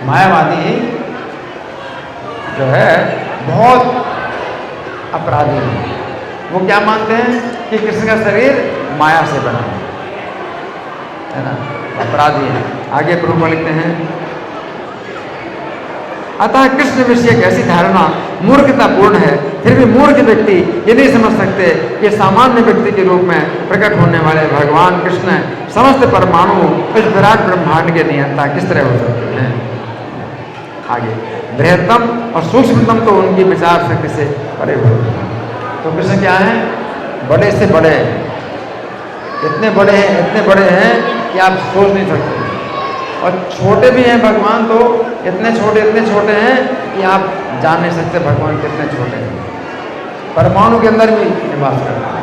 मायावादी जो है बहुत अपराधी हैं। वो क्या मानते हैं कि कृष्ण का शरीर माया से बना है ना, अपराधी है। आगे प्रभु लिखते हैं, अतः कृष्ण विषय ऐसी धारणा मूर्खतापूर्ण है। फिर भी मूर्ख व्यक्ति ये नहीं समझ सकते कि सामान्य व्यक्ति के रूप में प्रकट होने वाले भगवान कृष्ण समस्त परमाणु इस विराट ब्रह्मांड के नियंता किस तरह हो सकते हैं। आगे बृहत्तम और सूक्ष्मतम तो उनकी विचार शक्ति से परे होते हैं। तो कृष्ण क्या है? बड़े से बड़े, इतने बड़े हैं कि आप सोच नहीं सकते। और छोटे भी हैं भगवान, तो इतने छोटे हैं कि आप जान नहीं सकते भगवान कितने छोटे हैं। परमाणु के अंदर भी निवास करते हैं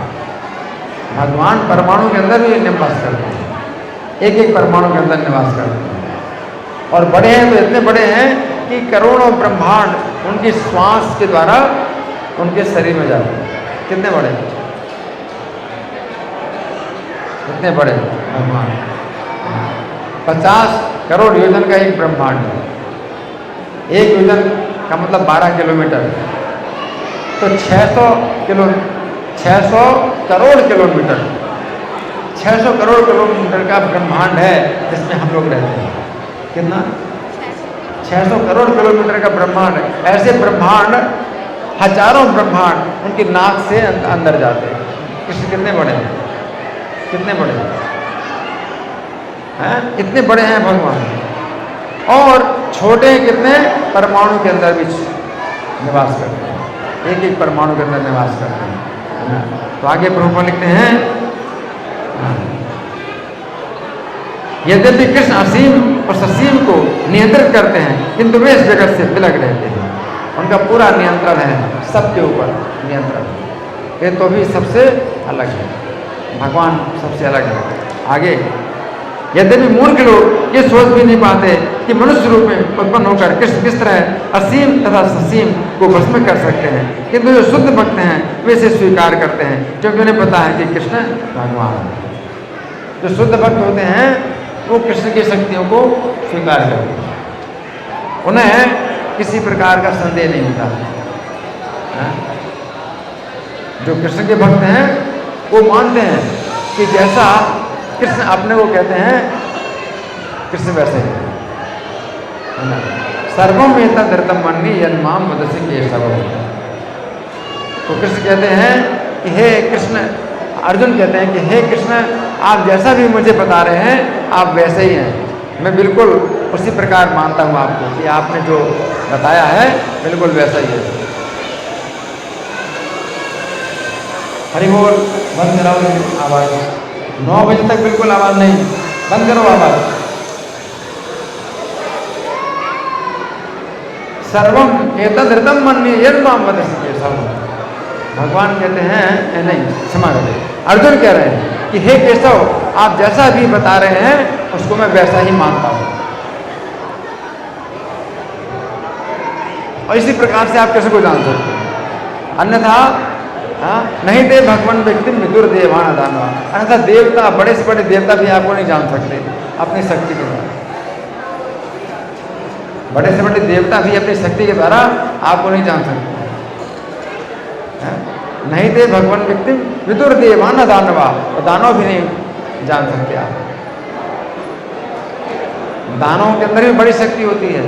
भगवान, परमाणु के अंदर भी निवास करते हैं, एक परमाणु के अंदर निवास करते हैं। और बड़े हैं तो इतने बड़े हैं कि करोड़ों ब्रह्मांड उनकी श्वास के द्वारा उनके शरीर में जाते हैं। कितने बड़े? कितने बड़े भगवान? 50 करोड़ योजन का एक ब्रह्मांड है। एक योजन का मतलब 12 किलोमीटर, तो 600 करोड़ किलोमीटर, 600 करोड़ किलोमीटर का ब्रह्मांड है जिसमें हम लोग रहते हैं। कितना? 600 करोड़ किलोमीटर का ब्रह्मांड। ऐसे ब्रह्मांड हजारों ब्रह्मांड उनकी नाक से अंदर जाते हैं। कृष्ण कितने बड़े हैं, कितने बड़े हैं, इतने बड़े हैं भगवान। और छोटे कितने परमाणु के अंदर भी निवास करते हैं, एक एक परमाणु के अंदर निवास करते हैं। तो आगे प्रभुपाद लिखते हैं, यद्यपि कृष्ण असीम और ससीम को नियंत्रित करते हैं, किंतु वे इस जगत से विलग रहते हैं। उनका पूरा नियंत्रण है, सबके ऊपर नियंत्रण। ये तो भी सबसे अलग है, भगवान सबसे अलग है। आगे, यद्यपि मूर्ख लोग ये सोच भी नहीं पाते कि मनुष्य रूप में उत्पन्न होकर कृष्ण किस तरह असीम तथा ससीम को भस्म कर सकते हैं, किंतु जो शुद्ध भक्त हैं वे इसे स्वीकार करते हैं, क्योंकि उन्हें पता है कि कृष्ण भगवान है। जो शुद्ध भक्त होते हैं वो कृष्ण की शक्तियों को स्वीकार करते हैं, उन्हें किसी प्रकार का संदेह नहीं होता है। जो कृष्ण के भक्त हैं वो मानते हैं कि जैसा कृष्ण अपने को कहते हैं, कृष्ण वैसे ही है ना। सर्वम एतद् मन्ये यन्माम वदसि केशवम्। तो कृष्ण कहते हैं कि हे कृष्ण, अर्जुन कहते हैं कि हे कृष्ण, आप जैसा भी मुझे बता रहे हैं आप वैसे ही हैं, मैं बिल्कुल उसी प्रकार मानता हूँ आपको कि आपने जो बताया है बिल्कुल वैसा ही है। हरि बोल। बंद कराओ आवाज, 9 बजे तक बिल्कुल आवाज नहीं, बंद करो आवाज। सर्वम एतद् मन्ये यन्माम वदसि केशवम्। भगवान कहते हैं नहीं, क्षमा करें, अर्जुन कह रहे हैं कि हे केशव, आप जैसा भी बता रहे हैं उसको मैं वैसा ही मानता हूं। और इसी प्रकार से आप कैसे को जान सकते हैं, अन्यथा नहीं दे भगवान व्यक्ति विदुर देवान दानवा। अन्यथा देवता, बड़े से बड़े देवता भी आपको नहीं जान सकते अपनी शक्ति के द्वारा। बड़े से बड़े देवता भी अपनी शक्ति के द्वारा आपको नहीं जान सकते। नहीं दे भगवान व्यक्ति विदुर देवान दानवा, और दानव भी नहीं जान सकते आप। दानवों के अंदर भी बड़ी शक्ति होती है,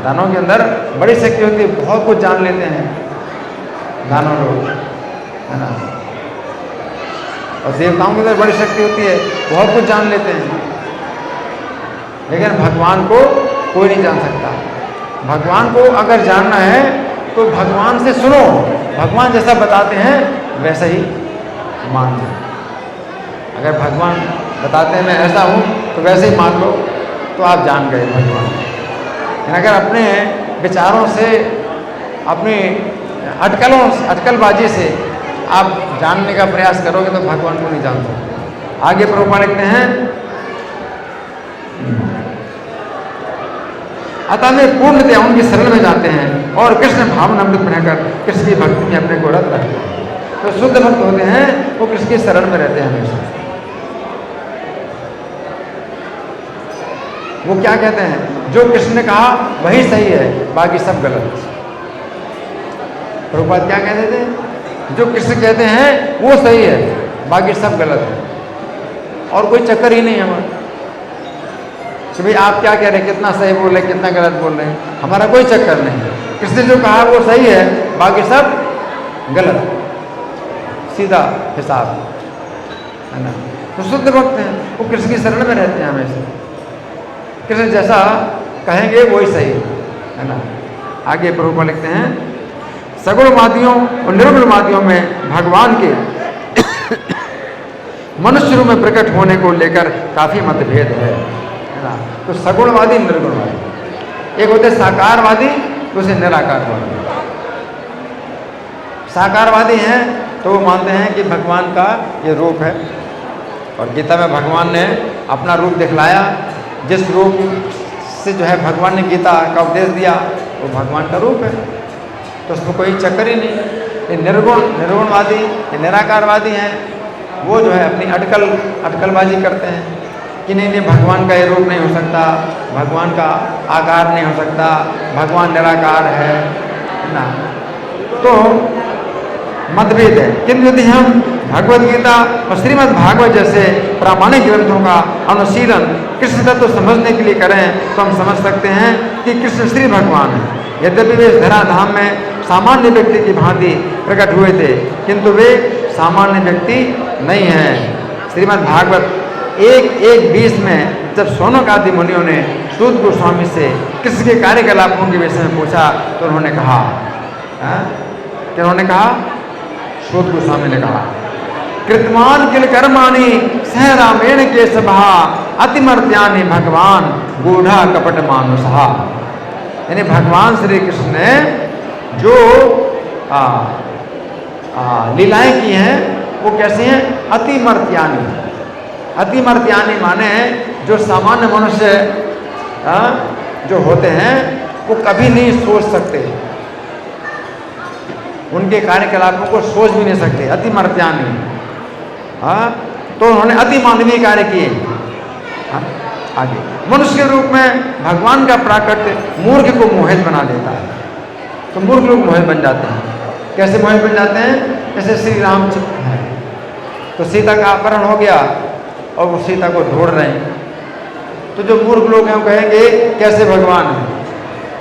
दानवों के अंदर बड़ी शक्ति होती है, बहुत कुछ जान लेते हैं दानव लोग, है ना। और देवताओं के अंदर बड़ी शक्ति होती है, बहुत कुछ जान लेते हैं, लेकिन भगवान को कोई नहीं जान सकता। भगवान को अगर जानना है तो भगवान से सुनो, भगवान जैसा बताते हैं वैसा ही मान लो। अगर भगवान बताते हैं मैं ऐसा हूँ तो वैसे ही मान लो, तो आप जान गए भगवान। अगर अपने विचारों से, अपनी अटकलबाजी से आप जानने का प्रयास करोगे तो भगवान को नहीं जान सकते। आगे प्रभुपाद लिखते हैं, अतः वे पूर्णतया उनकी शरण में जाते हैं और कृष्ण भावनामृत बनाकर कृष्ण की भक्ति में अपने को रत रखते हैं। तो शुद्ध भक्त होते हैं वो कृष्ण की शरण में रहते हैं हमेशा। वो क्या कहते हैं, जो कृष्ण ने कहा वही सही है, बाकी सब गलत। प्रभुपाद क्या कहते थे, जो कृष्ण कहते हैं वो सही है, बाकी सब गलत है, और कोई चक्कर ही नहीं है हमारा कि भाई आप क्या कह रहे हैं, कितना सही बोल रहे हैं, कितना गलत बोल रहे हैं, हमारा कोई चक्कर नहीं। कृष्ण जो कहा वो सही है, बाकी सब गलत, सीधा हिसाब, है ना। तो शुद्ध भक्त हैं वो कृष्ण की शरण में रहते हैं हमेशा, कृष्ण जैसा कहेंगे वही सही है ना। आगे प्रभुपाद लिखते हैं, सगुणवादियों और निर्गुणवादियों में भगवान के मनुष्य रूप में प्रकट होने को लेकर काफी मतभेद है ना। तो सगुणवादी, निर्गुणवादी, एक होते साकारवादी, दूसरे निराकारवादी। साकारवादी हैं तो वो मानते हैं कि भगवान का ये रूप है, और गीता में भगवान ने अपना रूप दिखलाया, जिस रूप से जो है भगवान ने गीता का उपदेश दिया वो भगवान का रूप है, तो उसमें कोई चक्कर ही नहीं। ये निर्गुणवादी, ये निराकारवादी हैं, वो जो है अपनी अटकलबाजी करते हैं कि नहीं भगवान का ये रूप नहीं हो सकता, भगवान का आकार नहीं हो सकता, भगवान निराकार है ना। तो मतभेद है। किंतु यदि हम भगवद गीता और श्रीमद् भागवत जैसे प्रामाणिक ग्रंथों का अनुशीलन कृष्ण तत्व समझने के लिए करें तो हम समझ सकते हैं कि कृष्ण श्री भगवान है। यद्यपि वे इस धराधाम में सामान्य व्यक्ति की भांति प्रकट हुए थे, किंतु वे सामान्य व्यक्ति नहीं हैं। श्रीमद् भागवत 1:1-20 में जब शौनक आदि मुनियों ने सूत गोस्वामी से कृष्ण के कार्यकलापों के विषय में पूछा तो उन्होंने कहा, क्या उन्होंने कहा? सूत गोस्वामी ने कहा, कृतमान किल कर्माणि सह रामेण के सभा अतिमर्त्यानि भगवान गूढ़ा कपट मानुषा। यानी भगवान श्री कृष्ण ने जो लीलाएं की हैं वो कैसी हैं? अतिमर्त्यानि। अतिमर्त्यानि माने जो सामान्य मनुष्य जो होते हैं वो कभी नहीं सोच सकते, उनके कार्यकलापों को सोच भी नहीं सकते। अतिमर्त्यानि, तो उन्होंने अति मानवीय कार्य किए। आगे मनुष्य के रूप में भगवान का प्राकट्य मूर्ख को मोहित बना देता है, तो मूर्ख लोग मोहित बन जाते हैं। कैसे मोहित बन जाते हैं? जैसे श्री रामचंद्र हैं, तो सीता का अपहरण हो गया और वो सीता को ढूंढ रहे हैं, तो जो मूर्ख लोग हैं वो कहेंगे कैसे भगवान है,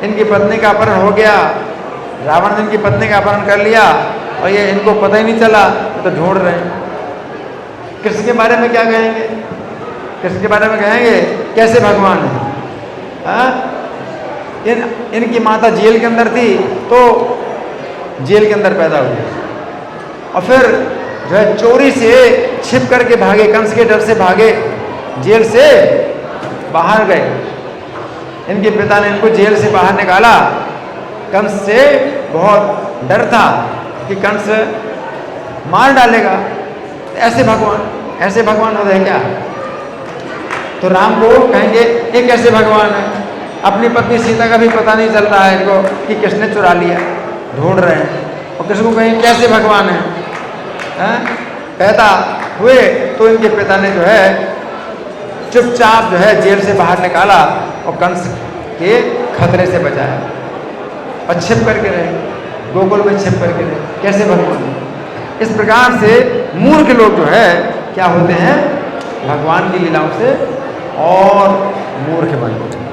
इनकी पत्नी का अपहरण हो गया, रावण ने इनकी पत्नी का अपहरण कर लिया और ये इनको पता ही नहीं चला, तो ढूंढ रहे हैं। कृष्ण के बारे में क्या कहेंगे? कृष्ण के बारे में कहेंगे कैसे भगवान है। इनकी माता जेल के अंदर थी तो जेल के अंदर पैदा हुई, और फिर जो है चोरी से छिप करके भागे, कंस के डर से भागे, जेल से बाहर गए। इनके पिता ने इनको जेल से बाहर निकाला, कंस से बहुत डर था कि कंस मार डालेगा। ऐसे भगवान होते हैं क्या? तो राम को कहेंगे ये कैसे भगवान है, अपनी पत्नी सीता का भी पता नहीं चल रहा है इनको कि किसने चुरा लिया, ढूंढ रहे हैं, और कृष्ण को कहेंगे कैसे भगवान है। पैदा हुए तो इनके पिता ने जो है चुपचाप जो है जेल से बाहर निकाला और कंस के खतरे से बचाया, और छिप करके रहे, गोकुल में छिप करके रहे। कैसे भगवान? इस प्रकार से मूर्ख लोग जो है क्या होते हैं? भगवान की लीलाओं से और मूर्ख बनते हैं।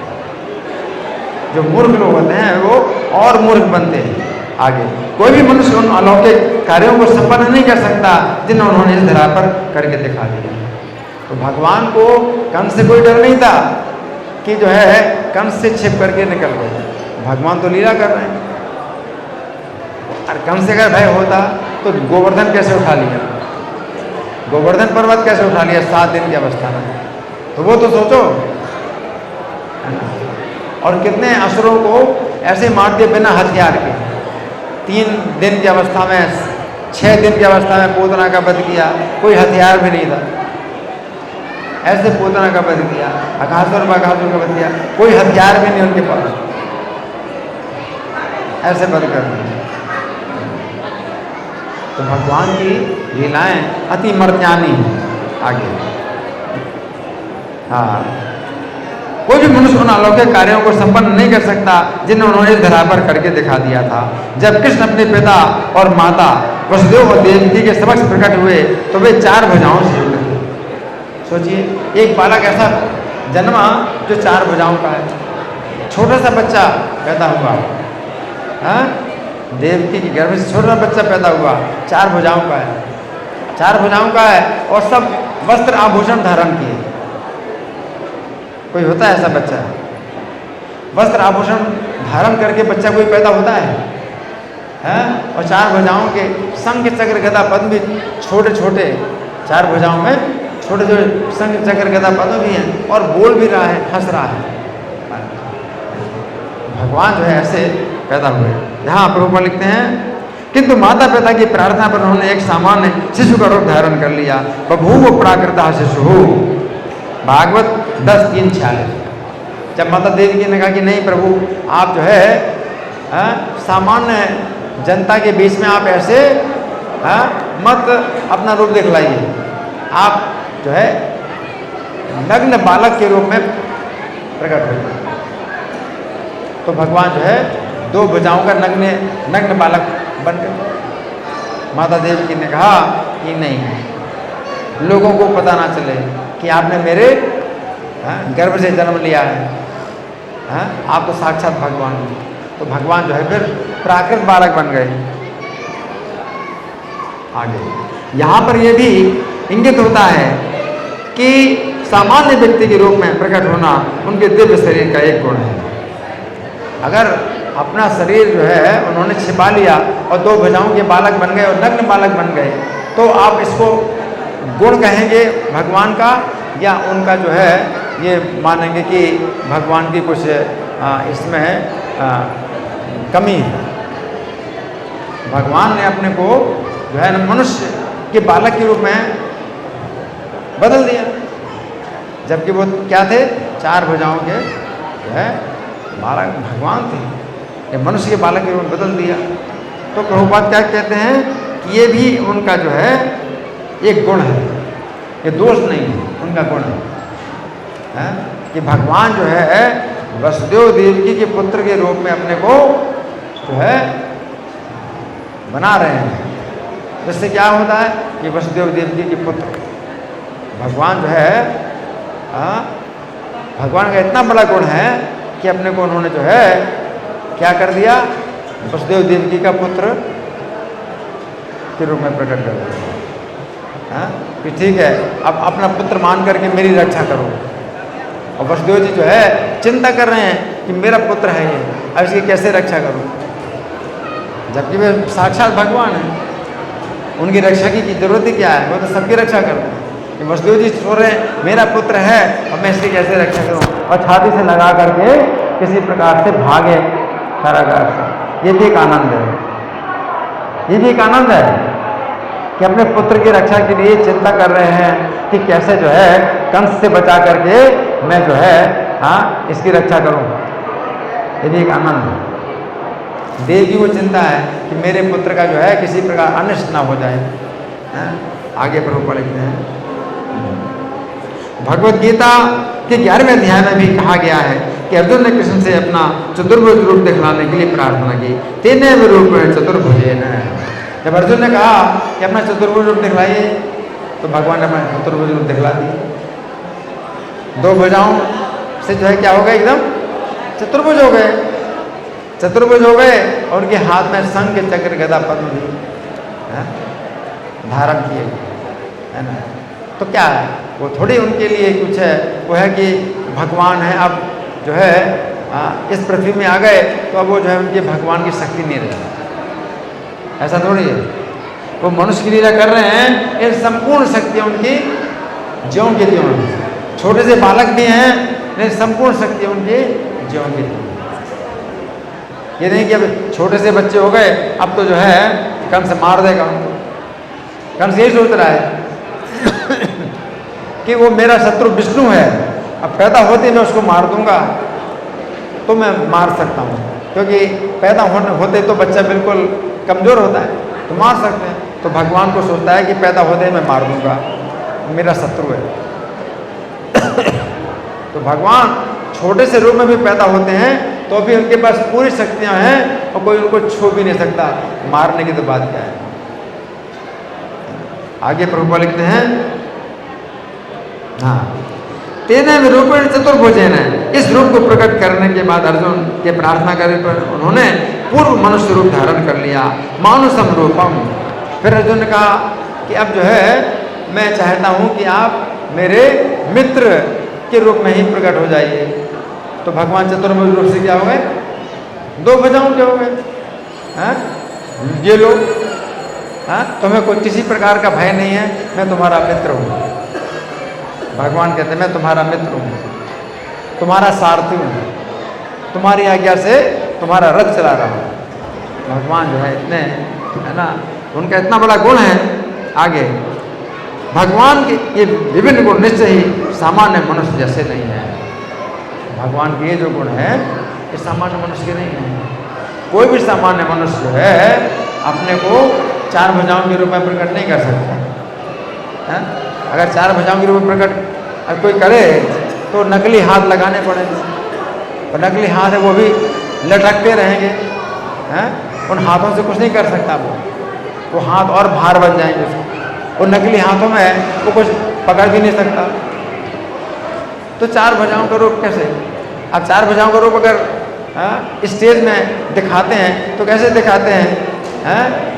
जो मूर्ख लोग होते हैं वो और मूर्ख बनते हैं। आगे कोई भी मनुष्य उन अलौकिक कार्यों को संपन्न नहीं कर सकता जिन्हें उन्होंने इस धरा पर करके दिखा दिया। तो भगवान को कंस से कोई डर नहीं था कि जो है कंस से छिप करके निकल गए, भगवान तो लीला कर रहे हैं। और कंस से अगर भय होता तो गोवर्धन कैसे उठा लिया, गोवर्धन पर्वत कैसे उठा लिया 7 दिन की अवस्था में? तो वो तो सोचो, और कितने असुरों को ऐसे मार दिए बिना हथियार के। 3 दिन की अवस्था में, 6 दिन की अवस्था में पूतना का वध किया, कोई हथियार भी नहीं था, ऐसे पूतना का वध किया, अघासुर बकासुर का वध किया, कोई हथियार भी नहीं उनके पास, ऐसे वध कर दिया। तो भगवान की लीलाएं अति मर्त्यानी हैं। आगे कोई भी मनुष्य उन अलौकिक कार्यों को संपन्न नहीं कर सकता जिन्हें उन्होंने इस धरा पर करके दिखा दिया था। जब कृष्ण अपने पिता और माता वसुदेव और देवकी के समक्ष प्रकट हुए तो वे 4 भुजाओं से युक्त थे। सोचिए, एक बालक ऐसा जन्मा जो 4 भुजाओं का है। छोटा सा बच्चा पैदा हुआ, देवकी के गर्भ से छोटा बच्चा पैदा हुआ, 4 भुजाओं का है, 4 भुजाओं का है, और सब वस्त्र आभूषण धारण किए। कोई होता है ऐसा बच्चा? वस्त्र आभूषण धारण करके बच्चा कोई पैदा होता है? और 4 भुजाओं के शंख चक्र गदा पद्म भी छोटे छोटे, 4 भुजाओं में छोटे छोटे शंख चक्र गदा पद्म भी हैं, और बोल भी रहा है, हंस रहा है। भगवान जो है ऐसे पैदा हुए। यहाँ प्रभुपा लिखते हैं, किंतु माता पिता की प्रार्थना पर उन्होंने एक सामान्य शिशु का रूप धारण कर लिया। बभूव प्राकृता शिशु, भागवत 10:3-46। जब माता देवी ने कहा कि नहीं प्रभु, आप जो है सामान्य जनता के बीच में आप ऐसे मत अपना रूप दिखलाइए, आप जो है नग्न बालक के रूप में प्रकट हुए। तो भगवान जो है 2 भुजाओं का नग्न बालक बन गए। माता देवी ने कहा कि नहीं, लोगों को पता ना चले कि आपने मेरे गर्भ से जन्म लिया है, आप तो साक्षात भगवान हैं। तो भगवान जो है फिर प्राकृत बालक बन गए। आगे यहाँ पर यह भी इंगित होता है कि सामान्य व्यक्ति के रूप में प्रकट होना उनके दिव्य शरीर का एक गुण है। अगर अपना शरीर जो है उन्होंने छिपा लिया और 2 भुजाओं के बालक बन गए और नग्न बालक बन गए, तो आप इसको गुण कहेंगे भगवान का, या उनका जो है ये मानेंगे कि भगवान की कुछ इसमें कमी है। भगवान ने अपने को जो है मनुष्य के बालक के रूप में बदल दिया, जबकि वो क्या थे? 4 भुजाओं के जो है बालक भगवान थे, ये मनुष्य के बालक के रूप में बदल दिया। तो प्रभुपाद क्या कहते हैं कि ये भी उनका जो है एक गुण है, ये दोष नहीं है, उनका गुण है कि भगवान जो है वसुदेव देवकी के पुत्र के रूप में अपने को जो है बना रहे हैं। जिससे क्या होता है कि वसुदेव देवकी के पुत्र भगवान जो है भगवान का इतना बड़ा गुण है कि अपने को उन्होंने जो है क्या कर दिया? वसुदेव देवकी का पुत्र के रूप में प्रकट कर दिया कि ठीक है, अब अपना पुत्र मान करके मेरी रक्षा करो। और वसुदेव जी जो है चिंता कर रहे हैं कि मेरा पुत्र है ये, अब इसकी कैसे रक्षा करूं? जबकि वे साक्षात भगवान हैं, उनकी रक्षा की जरूरत ही क्या है? वो तो सबकी रक्षा करते हैं। कि वसुदेव जी सोच रहे हैं मेरा पुत्र है और मैं इसकी कैसे रक्षा करूं, और छाती से लगा करके किसी प्रकार से भागे कारागार से। ये भी एक आनंद है, ये भी एक आनंद है कि अपने पुत्र की रक्षा के लिए चिंता कर रहे हैं कि कैसे जो है कंस से बचा करके मैं जो है इसकी रक्षा करूं। ये भी एक आनंद है। देव की वो चिंता है कि मेरे पुत्र का जो है किसी प्रकार अनिष्ट ना हो जाए। आगे प्रभुपाद लिखते हैं भगवत गीता के 11वें अध्याय में भी कहा गया है कि अर्जुन ने कृष्ण से अपना चतुर्भुज रूप दिखलाने के लिए प्रार्थना की। 3वें रूप चतुर्भुजेन। जब अर्जुन ने कहा कि अपना चतुर्भुज रूप दिखलाइए, तो भगवान ने अपना चतुर्भुज रूप दिखला दिया। 2 भुजाओं से जो है क्या हो गए? एकदम चतुर्भुज हो गए, चतुर्भुज हो गए, और उनके हाथ में शंख चक्र गदा पद्म भी धारण किए, है ना। तो क्या है? वो थोड़ी उनके लिए कुछ है, वो है कि भगवान है, अब जो है इस पृथ्वी में आ गए तो अब वो जो है उनके भगवान की शक्ति नहीं रही। ऐसा थोड़ी है, वो मनुष्य की लीला कर रहे हैं, इन संपूर्ण शक्तियाँ उनकी ज्यों की त्यों। छोटे से बालक भी हैं लेकिन संपूर्ण शक्ति उनकी ज्यों की त्यों। ये नहीं कि अब छोटे से बच्चे हो गए अब तो जो है कंस मार देगा उनको। कंस यही सोच रहा है कि वो मेरा शत्रु विष्णु है, अब पैदा होते मैं उसको मार दूंगा तो मैं मार सकता हूँ, क्योंकि पैदा होते तो बच्चा बिल्कुल कमज़ोर होता है तो मार सकते हैं। तो भगवान को सोचता है कि पैदा होते मैं मार दूंगा, मेरा शत्रु है। तो भगवान छोटे से रूप में भी पैदा होते हैं तो भी उनके पास पूरी शक्तियाँ हैं और कोई उनको छू भी नहीं सकता। मारने की तो बात क्या है। आगे प्रभुपाद लिखते हैं, हाँ, 3वें रूपेण चतुर्भुजेन। इस रूप को प्रकट करने के बाद अर्जुन के प्रार्थना करने पर उन्होंने पूर्व मनुष्य रूप धारण कर लिया, मानुषम रूपम। फिर अर्जुन ने कहा कि अब जो है मैं चाहता हूँ कि आप मेरे मित्र के रूप में ही प्रकट हो जाइए। तो भगवान चतुर्भुज रूप से क्या हो गए? 2 भुजाओं के हो गए। ये लोग तुम्हें कोई किसी प्रकार का भय नहीं है, मैं तुम्हारा मित्र हूँ। भगवान कहते हैं मैं तुम्हारा मित्र हूँ, तुम्हारा सारथी हूँ, तुम्हारी आज्ञा से तुम्हारा रथ चला रहा हूँ। भगवान जो है इतने, है ना, उनका इतना बड़ा गुण है। आगे भगवान के ये विभिन्न गुण निश्चय ही सामान्य मनुष्य जैसे नहीं है। भगवान के ये जो गुण है ये सामान्य मनुष्य के नहीं है। कोई भी सामान्य मनुष्य जो है अपने को 4 भुजाओं के रूप में प्रकट नहीं कर सकता। अगर 4 भुजाओं के रूप में प्रकट कोई करे तो नकली हाथ लगाने पड़ेंगे, और नकली हाथ है वो भी लटकते रहेंगे। उन हाथों से कुछ नहीं कर सकता वो हाथ और भार बन जाएंगे उसको। और नकली हाथों में वो कुछ पकड़ भी नहीं सकता। तो 4 भुजाओं का रूप कैसे? अब 4 भुजाओं का रूप अगर स्टेज में दिखाते हैं तो कैसे दिखाते हैं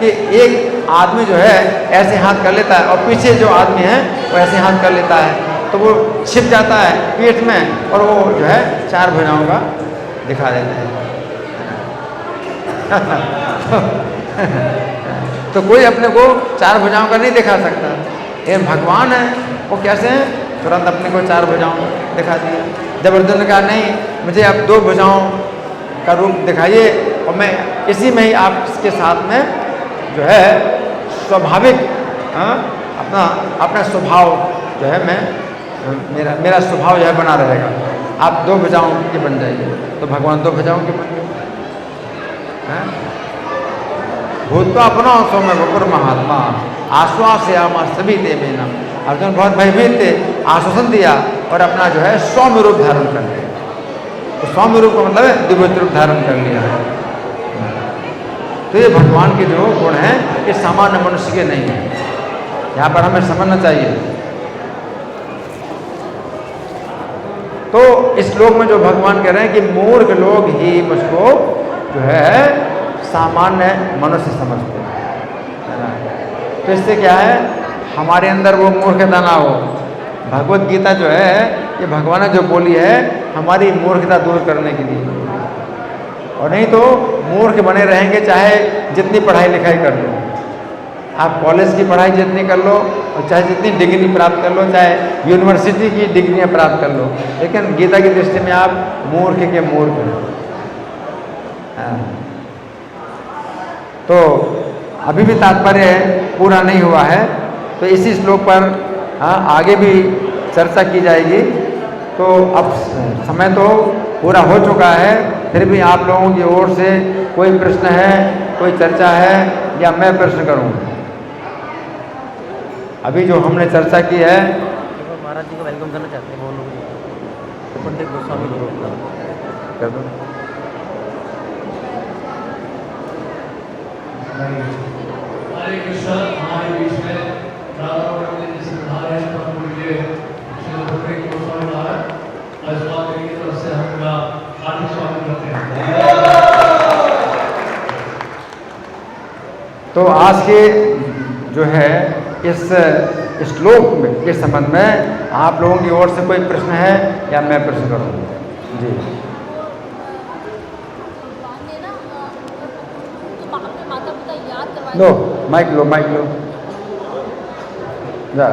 कि एक आदमी जो है ऐसे हाथ कर लेता है और पीछे जो आदमी है वो ऐसे हाथ कर लेता है, तो वो छिप जाता है पेट में और वो जो है 4 भुजाओं का दिखा देते हैं। तो कोई अपने को 4 भुजाओं का नहीं दिखा सकता। ये भगवान है, वो कैसे हैं, तुरंत अपने को 4 भुजाओं दिखा दिया। जब अर्जुन ने कहा नहीं, मुझे अब 2 भुजाओं का रूप दिखाइए और मैं इसी में ही आपके साथ में जो है स्वाभाविक अपना स्वभाव जो है मेरा स्वभाव जो है बना रहेगा, आप 2 भुजाओं के बन जाइए। तो भगवान 2 भुजाओं के बन गए। भूतवा पुनः सौम्य बपुर महात्मा आश्वासयामा सभी देवे न। अर्जुन बहुत भयभीत थे, आश्वासन दिया और अपना जो है सौम्य रूप धारण कर लिया। तो सौम्य रूप का मतलब है दिव्य रूप धारण कर लिया है। तो ये भगवान के जो गुण हैं ये सामान्य मनुष्य के नहीं है, यहाँ पर हमें समझना चाहिए। तो इस श्लोक में जो भगवान कह रहे हैं कि मूर्ख लोग ही मुझको जो है सामान्य मनुष्य समझते हैं। तो इससे क्या है, हमारे अंदर वो मूर्खता ना हो। भगवत गीता जो है ये भगवान ने जो बोली है हमारी मूर्खता दूर करने के लिए, और नहीं तो मूर्ख बने रहेंगे चाहे जितनी पढ़ाई लिखाई कर लो। आप कॉलेज की पढ़ाई जितनी कर लो और चाहे जितनी डिग्री प्राप्त कर लो, चाहे यूनिवर्सिटी की डिग्रियां प्राप्त कर लो, लेकिन गीता की दृष्टि में आप मूर्ख के मूर्ख हैं। तो अभी भी तात्पर्य पूरा नहीं हुआ है, तो इसी श्लोक पर आगे भी चर्चा की जाएगी। तो अब समय तो पूरा हो चुका है, फिर भी आप लोगों की ओर से कोई प्रश्न है, कोई चर्चा है, या मैं प्रश्न करूं? अभी जो हमने चर्चा की है, महाराज जी को वेलकम करना चाहते हैं, वो लोग तो पंडित गोस्वामी जी कर दो। हरे कृष्ण। हमारे बीच में राधा और जैसे धारे लिए पंडित गोस्वामी महाराज आयुष्मान की तरफ से हम उनका हार्दिक स्वागत करते हैं। तो आज के जो है इस श्लोक में के संबंध में आप लोगों की ओर से कोई प्रश्न है या मैं प्रश्न करूँ? जी लो, माइक लो, माइक लो जा।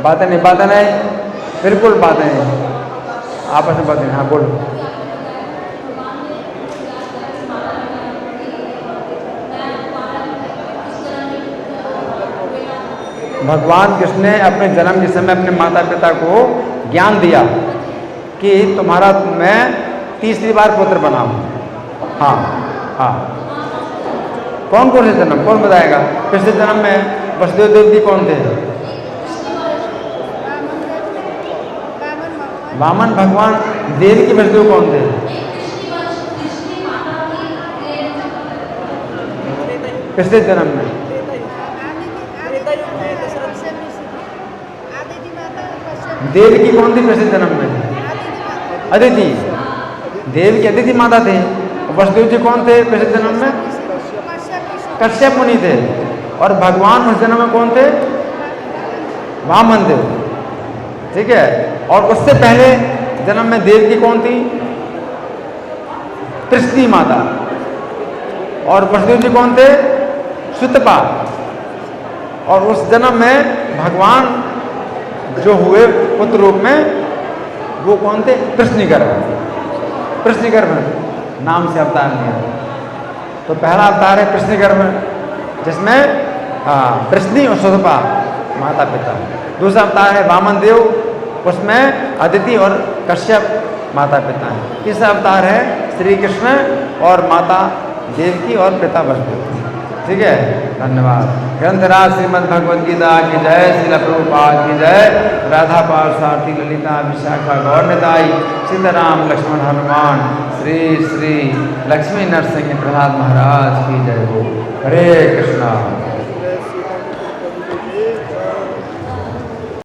बातें नहीं, बिल्कुल बातें नहीं, आपस में बातें। हाँ बोलो। भगवान कृष्ण ने अपने जन्म के समय अपने माता पिता को ज्ञान दिया कि तुम्हारा मैं तीसरी बार पुत्र बनाऊं। हाँ हाँ, कौन से जन्म, कौन बताएगा? पिछले जन्म में वसुदेव देव जी कौन थे? वामन भगवान। देव की वसुदेव कौन थे? पिछले जन्म में देव की कौन थी? पिछले जन्म में अदिति। देव की अदिति माता थे। वसुदेव जी कौन थे पिछले जन्म में? कश्यप मुनि थे। और भगवान उस जन्म में कौन थे? वामन देव। ठीक है। और उससे पहले जन्म में देव की कौन थी? पृथ्वी माता। और वसुदेव जी कौन थे? सुतपा। और उस जन्म में भगवान जो हुए पुत्र रूप में वो कौन थे? कृष्णगर्भ। कृष्णगर्भ नाम से अवतार लिया। तो पहला अवतार है कृष्णगर्भ, जिसमें कृष्णी और सुतपा माता पिता। दूसरा अवतार है वामन देव, उसमें अदिति और कश्यप माता पिता हैं। तीसरा अवतार है श्री कृष्ण और माता देवकी और पिता वसुदेव। ठीक है, धन्यवाद। ग्रंथराज श्रीमद् भगवद गीता की जय, श्रील प्रभुपाद की जय, राधा पार्षार्थी ललिता विशाखा गौर निताई, सीताराम लक्ष्मण हनुमान श्री श्री लक्ष्मी नरसिंह प्रहलाद महाराज की जय हो। हरे कृष्णा।